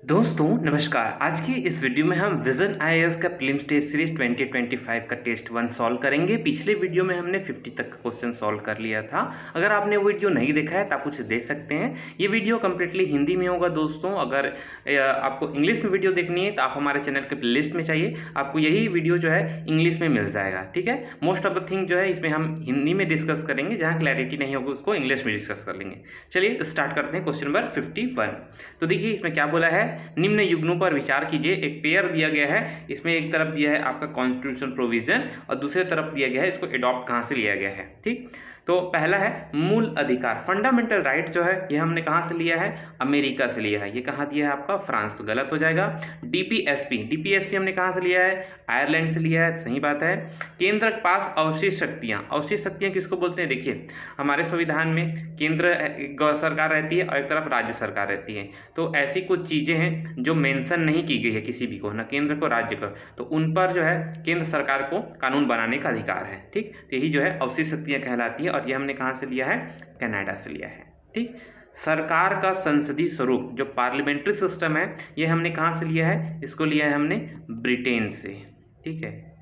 दोस्तों नमस्कार। आज की इस वीडियो में हम विजन आईएएस का प्रीलिम्स टेस्ट सीरीज 2025 का टेस्ट 1 सॉल्व करेंगे। पिछले वीडियो में हमने 50 तक का क्वेश्चन सॉल्व कर लिया था। अगर आपने वो वीडियो नहीं देखा है तो आप उसे देख सकते हैं। ये वीडियो कम्प्लीटली हिंदी में होगा दोस्तों। अगर आपको इंग्लिश में वीडियो देखनी है तो आप हमारे चैनल के प्लेलिस्ट में चाहिए, आपको यही वीडियो जो है इंग्लिश में मिल जाएगा। ठीक है, मोस्ट ऑफ द थिंग जो है इसमें हम हिंदी में डिस्कस करेंगे, जहाँ क्लैरिटी नहीं होगी उसको इंग्लिश में डिस्कस कर लेंगे। चलिए स्टार्ट करते हैं। Question number 51। तो देखिए इसमें क्या बोला है, निम्न युग्मों पर विचार कीजिए। एक पेयर दिया गया है, इसमें एक तरफ दिया है आपका कॉन्स्टिट्यूशन प्रोविजन और दूसरे तरफ दिया गया है इसको एडॉप्ट कहाँ से लिया गया है। ठीक, तो पहला है मूल अधिकार, फंडामेंटल राइट जो है ये हमने कहाँ से लिया है, अमेरिका से लिया है। ये कहाँ दिया है आपका, फ्रांस, तो गलत हो जाएगा। डीपीएसपी हमने कहाँ से लिया है, आयरलैंड से लिया है, सही बात है। केंद्र के पास अवशिष्ट शक्तियाँ किसको बोलते हैं, देखिए हमारे संविधान में केंद्र सरकार रहती है और एक तरफ राज्य सरकार रहती है। तो ऐसी कुछ चीज़ें हैं जो मेंशन नहीं की गई है किसी भी को, ना केंद्र को राज्य को, तो उन पर जो है केंद्र सरकार को कानून बनाने का अधिकार है। ठीक, तो यही जो है अवशिष्ट शक्तियाँ कहलाती है और ये हमने कहाँ से लिया है, कनाडा से लिया है। ठीक, सरकार का संसदीय स्वरूप जो पार्लियामेंट्री सिस्टम है ये हमने कहाँ से लिया है, इसको लिया है हमने ब्रिटेन से। ठीक है,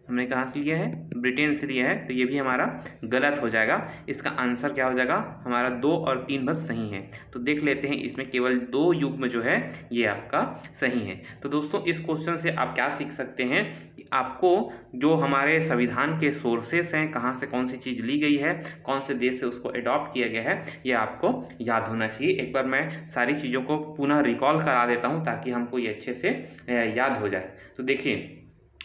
हमने कहाँ से लिया है, ब्रिटेन से लिया है, तो ये भी हमारा गलत हो जाएगा। इसका आंसर क्या हो जाएगा हमारा, 2 और 3 बस सही है। तो देख लेते हैं इसमें केवल 2 युग्म जो है ये आपका सही है। तो दोस्तों इस क्वेश्चन से आप क्या सीख सकते हैं कि आपको जो हमारे संविधान के सोर्सेस हैं, कहाँ से कौन सी चीज़ ली गई है, कौन से देश से उसको अडॉप्ट किया गया है, ये आपको याद होना चाहिए। एक बार मैं सारी चीज़ों को पुनः रिकॉल करा देता हूँ ताकि हमको ये अच्छे से याद हो जाए। तो देखिए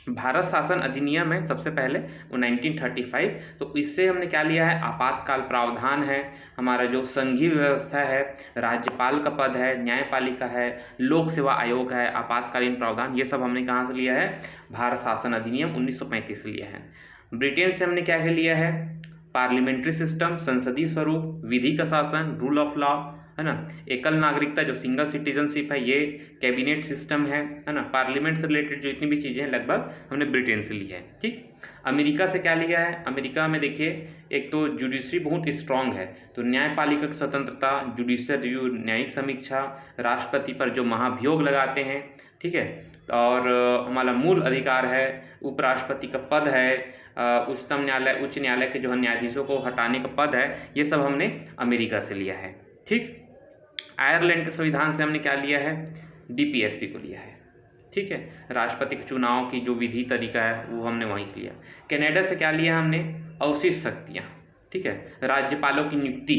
भारत शासन अधिनियम है सबसे पहले, वो 1935। तो इससे हमने क्या लिया है, आपातकाल प्रावधान है, हमारा जो संघीय व्यवस्था है, राज्यपाल का पद है, न्यायपालिका है, लोक सेवा आयोग है, आपातकालीन प्रावधान, ये सब हमने कहाँ से लिया है, भारत शासन अधिनियम 1935 से लिया है। ब्रिटेन से हमने क्या लिया है, पार्लियामेंट्री सिस्टम, संसदीय स्वरूप, विधि का शासन, रूल ऑफ लॉ, है ना, एकल नागरिकता जो सिंगल सिटीजनशिप है, ये कैबिनेट सिस्टम है ना, पार्लियामेंट से रिलेटेड जो इतनी भी चीज़ें हैं लगभग हमने ब्रिटेन से ली है। ठीक, अमेरिका से क्या लिया है, अमेरिका में देखिए एक तो जुडिशरी बहुत स्ट्रांग है, तो न्यायपालिका की स्वतंत्रता, जुडिशियल रिव्यू, न्यायिक समीक्षा, राष्ट्रपति पर जो महाभियोग लगाते हैं, ठीक है, और हमारा मूल अधिकार है, उपराष्ट्रपति का पद है, उच्चतम न्यायालय, उच्च न्यायालय के जो न्यायाधीशों को हटाने का पद है, ये सब हमने अमेरिका से लिया है। ठीक, आयरलैंड के संविधान से हमने क्या लिया है, डीपीएसपी को लिया है। ठीक है, राष्ट्रपति के चुनाव की जो विधि तरीका है वो हमने वहीं से लिया। कनाडा से क्या लिया हमने, अवशिष्ट शक्तियाँ, ठीक है, राज्यपालों की नियुक्ति,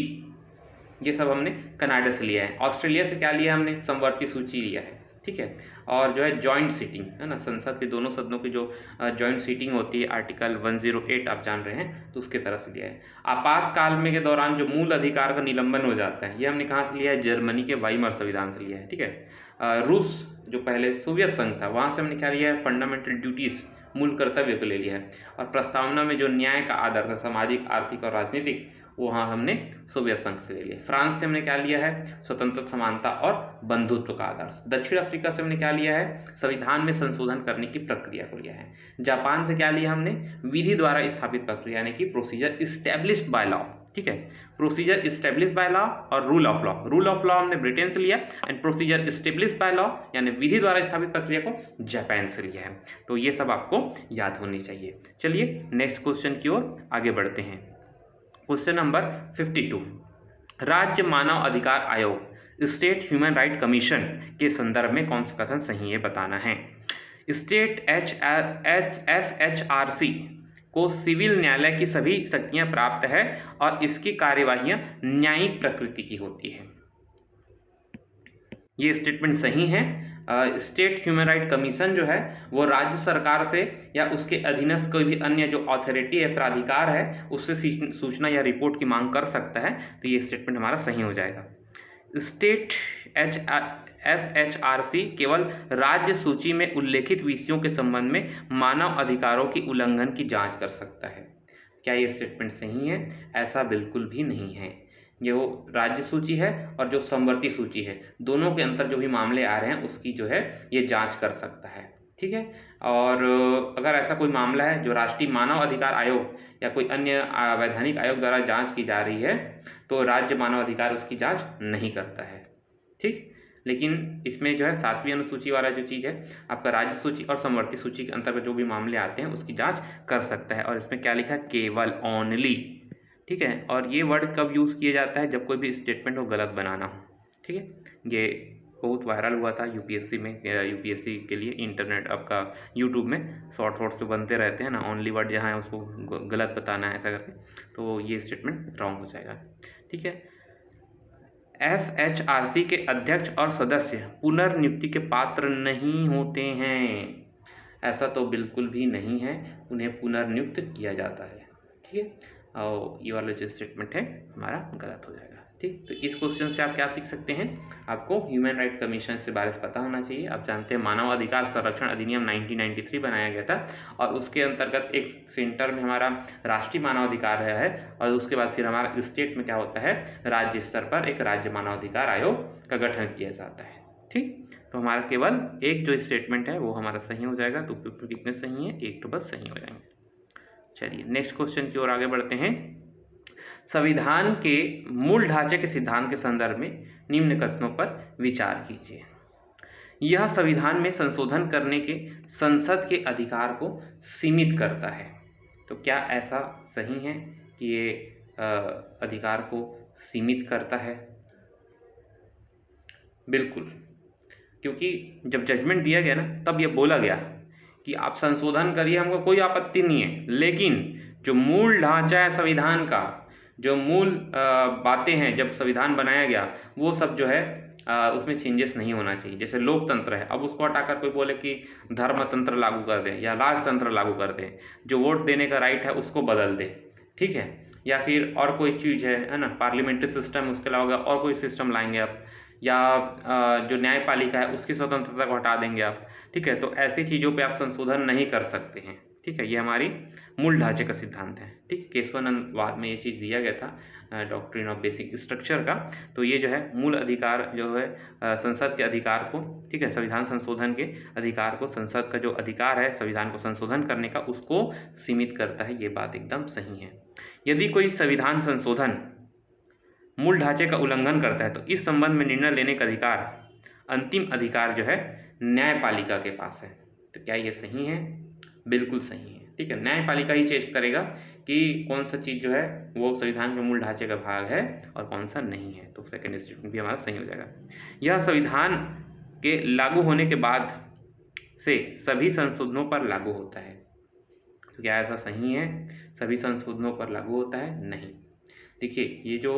ये सब हमने कनाडा से लिया है। ऑस्ट्रेलिया से क्या लिया हमने, समवर्ती सूची लिया है। ठीक है, और जो है जॉइंट सीटिंग है ना, संसद के दोनों सदनों की जो जॉइंट सीटिंग होती है, आर्टिकल 108 आप जान रहे हैं, तो उसके तरह से लिया है। आपातकाल में के दौरान जो मूल अधिकार का निलंबन हो जाता है, ये हमने कहाँ से लिया है, जर्मनी के वाइमर संविधान से लिया है। ठीक है, रूस जो पहले सोवियत संघ था, वहाँ से हमने क्या लिया है, फंडामेंटल ड्यूटीज, मूल कर्तव्य को ले लिया है। और प्रस्तावना में जो न्याय का आदर्श है, सामाजिक, आर्थिक और राजनीतिक, वहाँ हमने सोवियत संघ से ले लिया। फ्रांस से हमने क्या लिया है, स्वतंत्र, समानता और बंधुत्व का आदर्श। दक्षिण अफ्रीका से हमने क्या लिया है, संविधान में संशोधन करने की प्रक्रिया को लिया है। जापान से क्या लिया हमने, विधि द्वारा स्थापित प्रक्रिया, यानी कि प्रोसीजर इस्टेब्लिश्ड बाय लॉ। ठीक है, प्रोसीजर इस्टेब्लिश्ड बाय लॉ और rule of law. Rule of law हमने ब्रिटेन से लिया and procedure established by law यानी विधि द्वारा स्थापित प्रक्रिया को जापान से लिया है। तो ये सब आपको याद होनी चाहिए। चलिए नेक्स्ट क्वेश्चन की ओर आगे बढ़ते हैं। क्वेश्चन नंबर 52, राज्य मानव अधिकार आयोग, स्टेट ह्यूमन राइट कमीशन के संदर्भ में कौन सा कथन सही है बताना है। स्टेट SHRC को सिविल न्यायालय की सभी शक्तियां प्राप्त है और इसकी कार्यवाहियां न्यायिक प्रकृति की होती है। ये स्टेटमेंट सही है। स्टेट ह्यूमन राइट कमीशन जो है वो राज्य सरकार से या उसके अधीनस्थ कोई भी अन्य जो अथॉरिटी है, प्राधिकार है, उससे सूचना या रिपोर्ट की मांग कर सकता है। तो ये स्टेटमेंट हमारा सही हो जाएगा। स्टेट SHRC केवल राज्य सूची में उल्लेखित विषयों के संबंध में मानव अधिकारों की उल्लंघन की जांच कर सकता है। क्या ये स्टेटमेंट सही है? ऐसा बिल्कुल भी नहीं है। जो राज्य सूची है और जो समवर्ती सूची है, दोनों के अंतर जो भी मामले आ रहे हैं उसकी जो है ये जांच कर सकता है। ठीक है, और अगर ऐसा कोई मामला है जो राष्ट्रीय मानव अधिकार आयोग या कोई अन्य वैधानिक आयोग द्वारा जांच की जा रही है, तो राज्य मानव अधिकार उसकी जांच नहीं करता है। ठीक, लेकिन इसमें जो है 7वीं अनुसूची वाला जो चीज़ है आपका राज्य सूची और समवर्ती सूची के अंतर्गत जो भी मामले आते हैं उसकी जांच कर सकता है। और इसमें क्या लिखा है, केवल, ओनली, ठीक है। और ये वर्ड कब यूज़ किया जाता है, जब कोई भी स्टेटमेंट को गलत बनाना हो, ठीक है। ये बहुत वायरल हुआ था यूपीएससी में, यूपीएससी के लिए इंटरनेट आपका यूट्यूब में शॉर्ट्स जो बनते रहते हैं ना, ओनली वर्ड जहाँ है उसको गलत बताना है ऐसा करके, तो ये स्टेटमेंट रॉन्ग हो जाएगा, ठीक है। SHRC के अध्यक्ष और सदस्य पुनर्नियुक्ति के पात्र नहीं होते हैं। ऐसा तो बिल्कुल भी नहीं है, उन्हें पुनर्नियुक्त किया जाता है, ठीक है। और ये वाला जो स्टेटमेंट है हमारा गलत हो जाएगा, ठीक। तो इस क्वेश्चन से आप क्या सीख सकते हैं, आपको ह्यूमन राइट कमीशन से बारे में पता होना चाहिए। आप जानते हैं मानव अधिकार संरक्षण अधिनियम 1993 बनाया गया था और उसके अंतर्गत एक सेंटर में हमारा राष्ट्रीय मानवाधिकार है और उसके बाद फिर हमारा स्टेट में क्या होता है, राज्य स्तर पर एक राज्य मानवाधिकार आयोग का गठन किया जाता है, ठीक। तो हमारा केवल एक जो स्टेटमेंट है वो हमारा सही हो जाएगा। तो कितने सही है, एक तो बस सही हो जाएंगे। चलिए नेक्स्ट क्वेश्चन की ओर आगे बढ़ते हैं। संविधान के मूल ढांचे के सिद्धांत के संदर्भ में निम्न कथनों पर विचार कीजिए। यह संविधान में संशोधन करने के संसद के अधिकार को सीमित करता है। तो क्या ऐसा सही है कि ये अधिकार को सीमित करता है? बिल्कुल, क्योंकि जब जजमेंट दिया गया ना तब ये बोला गया कि आप संशोधन करिए, हमको कोई आपत्ति नहीं है, लेकिन जो मूल ढांचा है संविधान का, जो मूल बातें हैं जब संविधान बनाया गया वो सब जो है उसमें चेंजेस नहीं होना चाहिए। जैसे लोकतंत्र है, अब उसको हटाकर कोई बोले कि धर्मतंत्र लागू कर दें या राजतंत्र लागू कर दें, जो वोट देने का राइट है उसको बदल दें, ठीक है। या फिर और कोई चीज़ है ना, पार्लियामेंट्री सिस्टम, उसके अलावा और कोई सिस्टम लाएंगे आप, या जो न्यायपालिका है उसकी स्वतंत्रता को हटा देंगे आप, ठीक है। तो ऐसी चीज़ों पे आप संशोधन नहीं कर सकते हैं, ठीक है। ये हमारी मूल ढांचे का सिद्धांत है, ठीक। केशवानंद वाद में ये चीज़ दिया गया था, डॉक्ट्रिन ऑफ बेसिक स्ट्रक्चर का। तो ये जो है मूल अधिकार जो है संसद के अधिकार को, ठीक है, संविधान संशोधन के अधिकार को, संसद का जो अधिकार है संविधान को संशोधन करने का उसको सीमित करता है। ये बात एकदम सही है। यदि कोई संविधान संशोधन मूल ढांचे का उल्लंघन करता है तो इस संबंध में निर्णय लेने का अधिकार, अंतिम अधिकार जो है न्यायपालिका के पास है। तो क्या ये सही है? बिल्कुल सही है, ठीक है। न्यायपालिका ही चेक करेगा कि कौन सा चीज़ जो है वो संविधान के मूल ढांचे का भाग है और कौन सा नहीं है। तो सेकंड स्टेटमेंट भी हमारा सही हो जाएगा। यह संविधान के लागू होने के बाद से सभी संशोधनों पर लागू होता है। तो क्या ऐसा सही है, सभी संशोधनों पर लागू होता है? नहीं। देखिए ये जो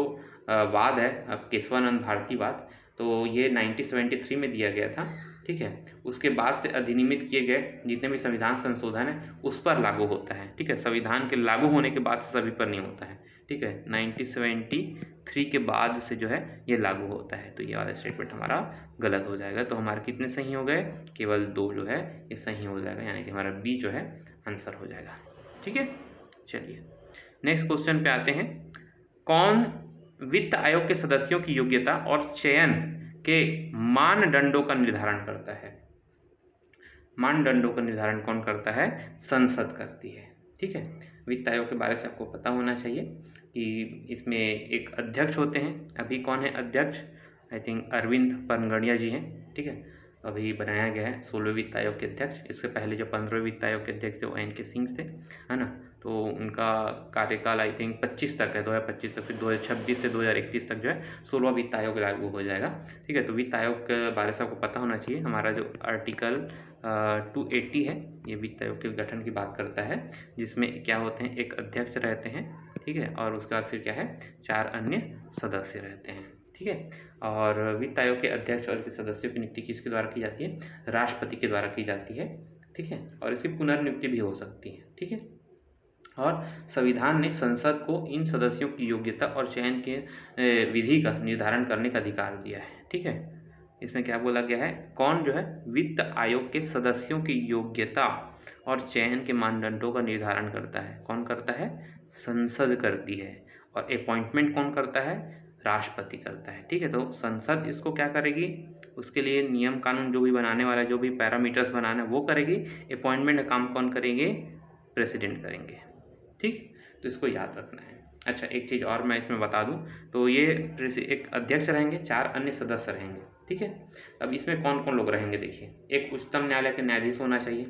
वाद है अब केशवानंद भारती वाद, तो ये 1973 में दिया गया था, ठीक है। उसके बाद से अधिनियमित किए गए जितने भी संविधान संशोधन है उस पर लागू होता है, ठीक है। संविधान के लागू होने के बाद सभी पर नहीं होता है, ठीक है। 1973 के बाद से जो है ये लागू होता है। तो ये वाला स्टेटमेंट हमारा गलत हो जाएगा। तो हमारे कितने सही हो गए? केवल 2 जो है ये सही हो जाएगा, यानी कि हमारा बी जो है आंसर हो जाएगा, ठीक है। चलिए नेक्स्ट क्वेश्चन पे आते हैं। कौन वित्त आयोग के सदस्यों की योग्यता और चयन के मानदंडों का निर्धारण करता है? मानदंडों का निर्धारण कौन करता है? संसद करती है, ठीक है। वित्त आयोग के बारे से आपको पता होना चाहिए कि इसमें एक अध्यक्ष होते हैं। अभी कौन है अध्यक्ष? आई थिंक अरविंद पनगड़िया जी हैं, ठीक है। अभी बनाया गया है 16वें वित्त आयोग के अध्यक्ष। इससे पहले जो 15वें वित्त आयोग के अध्यक्ष थे वो NK सिंह थे, है ना। तो उनका कार्यकाल आई थिंक 25 तक है, 2025 तक, फिर 2026 से 2031 तक जो है 16वां वित्त आयोग लागू हो जाएगा, ठीक है। तो वित्त आयोग के बारे से आपको पता होना चाहिए। हमारा जो आर्टिकल 280 है ये वित्त आयोग के गठन की बात करता है, जिसमें क्या होते हैं, एक अध्यक्ष रहते हैं, ठीक है, और उसके बाद फिर क्या है 4 अन्य सदस्य रहते हैं, ठीक है। और वित्त आयोग के अध्यक्ष और इसके सदस्यों की नियुक्ति किसके द्वारा की जाती है? राष्ट्रपति के द्वारा की जाती है, ठीक है। और इसकी पुनर्नियुक्ति भी हो सकती है, ठीक है। और संविधान ने संसद को इन सदस्यों की योग्यता और चयन के विधि का निर्धारण करने का अधिकार दिया है, ठीक है। इसमें क्या बोला गया है? कौन जो है वित्त आयोग के सदस्यों की योग्यता और चयन के मानदंडों का निर्धारण करता है? कौन करता है? संसद करती है। और अपॉइंटमेंट कौन करता है? राष्ट्रपति करता है, ठीक है। तो संसद इसको क्या करेगी? उसके लिए नियम कानून जो भी बनाने वाला, जो भी पैरामीटर्स बनाना है वो करेगी। अपॉइंटमेंट का काम कौन करेंगे? प्रेसिडेंट करेंगे, ठीक। तो इसको याद रखना है। अच्छा एक चीज़ और मैं इसमें बता दूं, तो ये एक अध्यक्ष रहेंगे, 4 अन्य सदस्य रहेंगे, ठीक है। अब इसमें कौन कौन लोग रहेंगे देखिए, एक उच्चतम न्यायालय के न्यायाधीश होना चाहिए,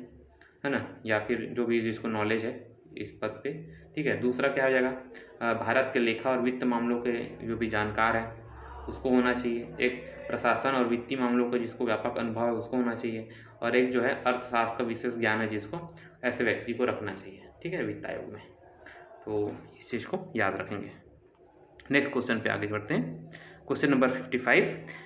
है ना, या फिर जो भी जिसको नॉलेज है इस पद पे, ठीक है। दूसरा क्या हो जाएगा, भारत के लेखा और वित्त मामलों के जो भी जानकार हैं उसको होना चाहिए। एक प्रशासन और वित्तीय मामलों का जिसको व्यापक अनुभव है उसको होना चाहिए। और एक जो है अर्थशास्त्र का विशेष ज्ञान है जिसको, ऐसे व्यक्ति को रखना चाहिए, ठीक है, वित्त आयोग में। तो इस चीज़ को याद रखेंगे। नेक्स्ट क्वेश्चन पे आगे बढ़ते हैं। क्वेश्चन नंबर 55,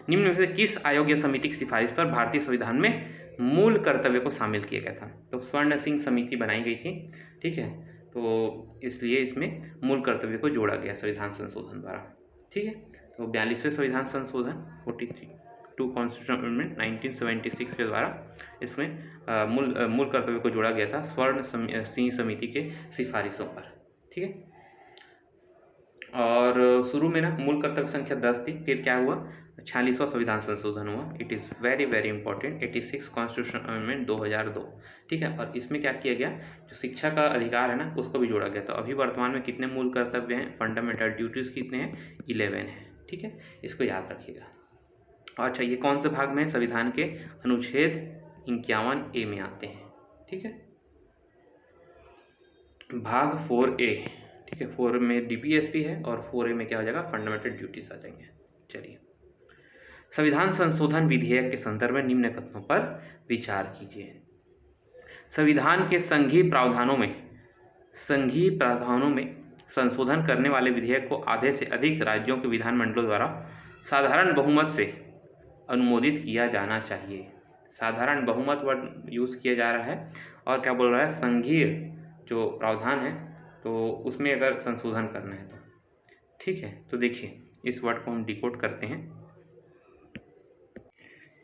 निम्न में से किस आयोग या समिति की सिफारिश पर भारतीय संविधान में मूल कर्तव्य को शामिल किया गया था? तो स्वर्ण सिंह समिति बनाई गई थी, ठीक है, तो इसलिए इसमें मूल कर्तव्य को जोड़ा गया संविधान संशोधन द्वारा, ठीक है। तो 42वें संविधान संशोधन 42 कॉन्स्टिट्यूशन अमेंडमेंट 1976 के द्वारा इसमें मूल कर्तव्य को जोड़ा गया था स्वर्ण सिंह समिति के सिफारिशों पर, ठीक है। और शुरू में ना मूल कर्तव्य संख्या 10 थी, फिर क्या हुआ, 46वां संविधान संशोधन हुआ। It is very very important, 86 constitution amendment 2002, ठीक है। और इसमें क्या किया गया, जो शिक्षा का अधिकार है ना उसको भी जोड़ा गया। तो अभी वर्तमान में कितने मूल कर्तव्य हैं, फंडामेंटल ड्यूटीज़ कितने हैं, 11 हैं, ठीक है, इसको याद रखिएगा। अच्छा, ये कौन से भाग में है, संविधान के अनुच्छेद 51A में आते हैं, ठीक है, भाग 4A, ठीक है। 4 में DPSP है और 4A में क्या हो जाएगा, फंडामेंटल ड्यूटीज आ जाएंगे। चलिए, संविधान संशोधन विधेयक के संदर्भ में निम्न कथनों पर विचार कीजिए। संविधान के संघीय प्रावधानों में संशोधन करने वाले विधेयक को आधे से अधिक राज्यों के विधानमंडलों द्वारा साधारण बहुमत से अनुमोदित किया जाना चाहिए। साधारण बहुमत वर्ड यूज किया जा रहा है और क्या बोल रहा है, संघीय जो प्रावधान है तो उसमें अगर संशोधन करना है तो, ठीक है। तो देखिए इस वर्ड को हम डिकोड करते हैं।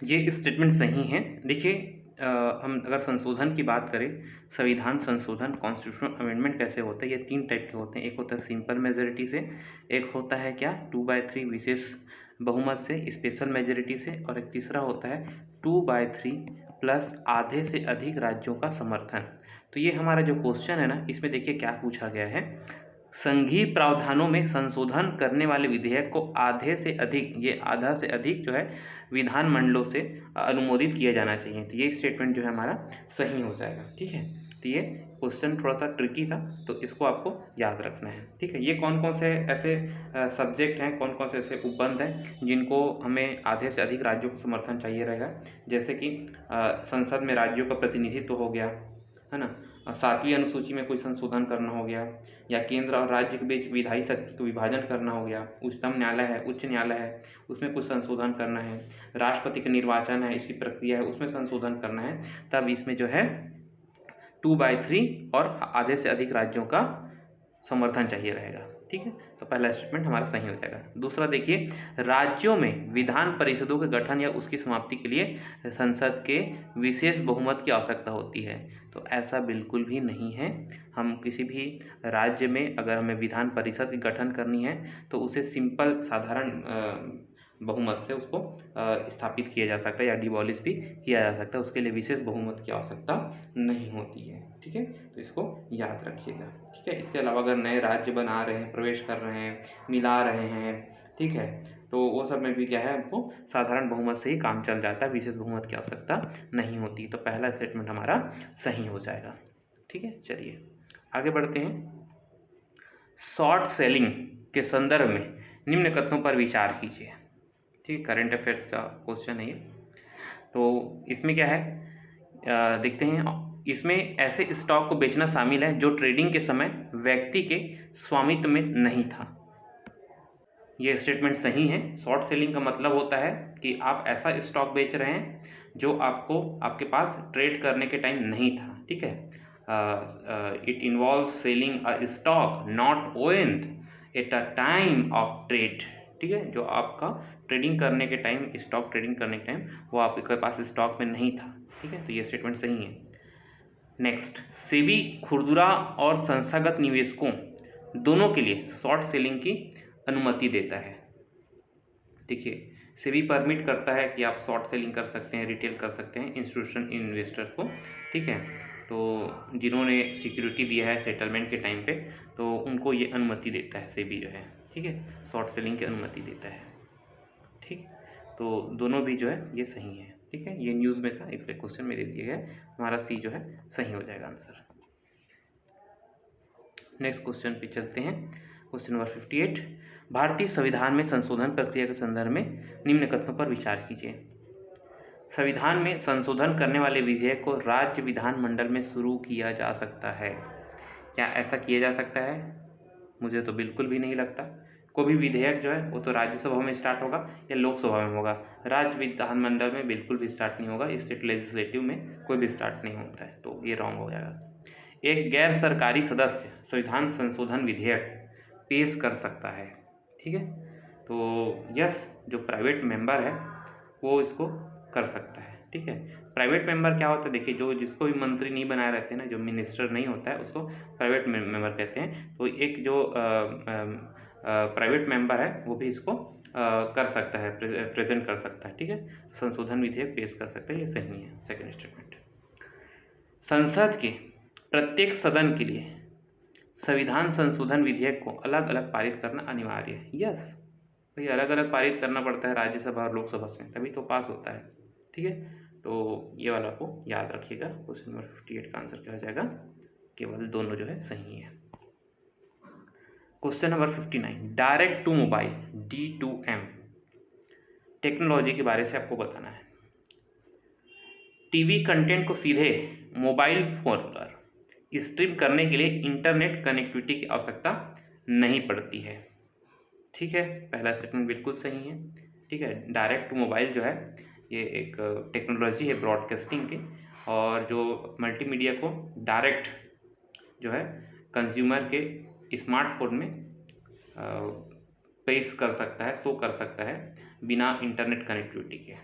ये स्टेटमेंट सही है। देखिए हम अगर संशोधन की बात करें, संविधान संशोधन कॉन्स्टिट्यूशनल अमेंडमेंट कैसे होता है, ये 3 टाइप के होते हैं। एक होता है सिंपल मेजोरिटी से, एक होता है क्या 2/3 विशेष बहुमत से, स्पेशल मेजोरिटी से, और एक तीसरा होता है 2/3 प्लस आधे से अधिक राज्यों का समर्थन। तो ये हमारा जो क्वेश्चन है ना, इसमें देखिए क्या पूछा गया है, संघीय प्रावधानों में संशोधन करने वाले विधेयक को आधे से अधिक, ये आधा से अधिक जो है विधानमंडलों से अनुमोदित किया जाना चाहिए। तो ये स्टेटमेंट जो है हमारा सही हो जाएगा, ठीक है। तो ये क्वेश्चन थोड़ा सा ट्रिकी था, तो इसको आपको याद रखना है, ठीक है। ये कौन कौन से ऐसे सब्जेक्ट हैं, कौन कौन से ऐसे उपबंध हैं जिनको हमें आधे से अधिक राज्यों का समर्थन चाहिए रहेगा, जैसे कि संसद में राज्यों का प्रतिनिधित्व हो गया, है ना, 7वीं अनुसूची में कोई संशोधन करना हो गया, या केंद्र और राज्य के बीच विधायी शक्ति को विभाजन करना हो गया, उच्चतम न्यायालय है, उच्च न्यायालय है, उसमें कुछ संशोधन करना है, राष्ट्रपति का निर्वाचन है, इसकी प्रक्रिया है, उसमें संशोधन करना है, तब इसमें जो है 2/3 और आधे से अधिक राज्यों का समर्थन चाहिए रहेगा, ठीक है। तो पहला स्टेटमेंट हमारा सही हो जाएगा। दूसरा देखिए, राज्यों में विधान परिषदों के गठन या उसकी समाप्ति के लिए संसद के विशेष बहुमत की आवश्यकता होती है। तो ऐसा बिल्कुल भी नहीं है। हम किसी भी राज्य में अगर हमें विधान परिषद की गठन करनी है तो उसे सिंपल साधारण बहुमत से उसको स्थापित किया जा सकता है या डिबॉलिश भी किया जा सकता है। उसके लिए विशेष बहुमत की आवश्यकता नहीं होती है, ठीक है। तो इसको याद रखिएगा, ठीक है। इसके अलावा अगर नए राज्य बना रहे हैं, प्रवेश कर रहे हैं, मिला रहे हैं, ठीक है, तो वो सब में भी क्या है, हमको साधारण बहुमत से ही काम चल जाता है, विशेष बहुमत की आवश्यकता नहीं होती। तो पहला स्टेटमेंट हमारा सही हो जाएगा, ठीक है। चलिए आगे बढ़ते हैं। शॉर्ट सेलिंग के संदर्भ में निम्न कथनों पर विचार कीजिए, ठीक, करंट अफेयर्स का क्वेश्चन है ये। तो इसमें क्या है, देखते हैं। इसमें ऐसे स्टॉक को बेचना शामिल है जो ट्रेडिंग के समय व्यक्ति के स्वामित्व में नहीं था। ये स्टेटमेंट सही है। शॉर्ट सेलिंग का मतलब होता है कि आप ऐसा स्टॉक बेच रहे हैं जो आपको आपके पास ट्रेड करने के टाइम नहीं था, ठीक है। It involve selling a stock not owned at a time of trade, ठीक है। जो आपका ट्रेडिंग करने के टाइम, स्टॉक ट्रेडिंग करने के टाइम वो आपके पास स्टॉक में नहीं था, ठीक है। तो ये स्टेटमेंट सही है। नेक्स्ट, सेबी खुदरा और संस्थागत निवेशकों दोनों के लिए शॉर्ट सेलिंग की अनुमति देता है। देखिए, सेबी परमिट करता है कि आप शॉर्ट सेलिंग कर सकते हैं, रिटेल कर सकते हैं इंस्टीट्यूशन इन्वेस्टर को, ठीक है। तो जिन्होंने सिक्योरिटी दिया है सेटलमेंट के टाइम पे, तो उनको ये अनुमति देता है सेबी जो है, ठीक है, शॉर्ट सेलिंग की अनुमति देता है, ठीक। तो दोनों भी जो है ये सही है। ठीक है, ये न्यूज़ में था इसलिए क्वेश्चन में दे दिया गया है, हमारा सी जो है सही हो जाएगा आंसर। नेक्स्ट क्वेश्चन पे चलते हैं। क्वेश्चन नंबर 58, भारतीय संविधान में संशोधन प्रक्रिया के संदर्भ में निम्न कथनों पर विचार कीजिए। संविधान में संशोधन करने वाले विधेयक को राज्य विधानमंडल में शुरू किया जा सकता है। क्या ऐसा किया जा सकता है? मुझे तो बिल्कुल भी नहीं लगता। कोई भी विधेयक जो है वो तो राज्यसभा में स्टार्ट होगा या लोकसभा में होगा, राज्य विधानमंडल में बिल्कुल भी स्टार्ट नहीं होगा, स्टेट लेजिस्लेटिव में कोई भी स्टार्ट नहीं होता है, तो ये रॉन्ग हो जाएगा। एक गैर सरकारी सदस्य संविधान संशोधन विधेयक पेश कर सकता है। ठीक है, तो यस, जो प्राइवेट मेंबर है वो इसको कर सकता है। ठीक है, प्राइवेट मेंबर क्या होता है, देखिए जो जिसको भी मंत्री नहीं बनाए रहते हैं ना, जो मिनिस्टर नहीं होता है उसको प्राइवेट मेंबर कहते हैं। तो एक जो प्राइवेट मेंबर है वो भी इसको कर सकता है, प्रेजेंट कर सकता है। ठीक है, संशोधन विधेयक पेश कर सकता है, ये सही है सेकंड स्टेटमेंट। संसद के प्रत्येक सदन के लिए संविधान संशोधन विधेयक को अलग अलग पारित करना अनिवार्य है। यस, भाई अलग अलग पारित करना पड़ता है राज्यसभा और लोकसभा से, तभी तो पास होता है। ठीक है, तो ये वाला को याद रखिएगा। क्वेश्चन नंबर 58 का आंसर क्या हो जाएगा, केवल दोनों जो है सही है। Question number 59, direct to mobile D2M technology के बारे से आपको बताना है। टीवी कंटेंट को सीधे मोबाइल फोन पर स्ट्रीम करने के लिए इंटरनेट कनेक्टिविटी की आवश्यकता नहीं पड़ती है। ठीक है, पहला स्टेटमेंट बिल्कुल सही है। ठीक है, डायरेक्ट टू मोबाइल जो है ये एक टेक्नोलॉजी है ब्रॉडकास्टिंग की, और जो मल्टीमीडिया को डायरेक्ट जो है कंज्यूमर के स्मार्टफोन में पेश कर सकता है, शो कर सकता है बिना इंटरनेट कनेक्टिविटी के।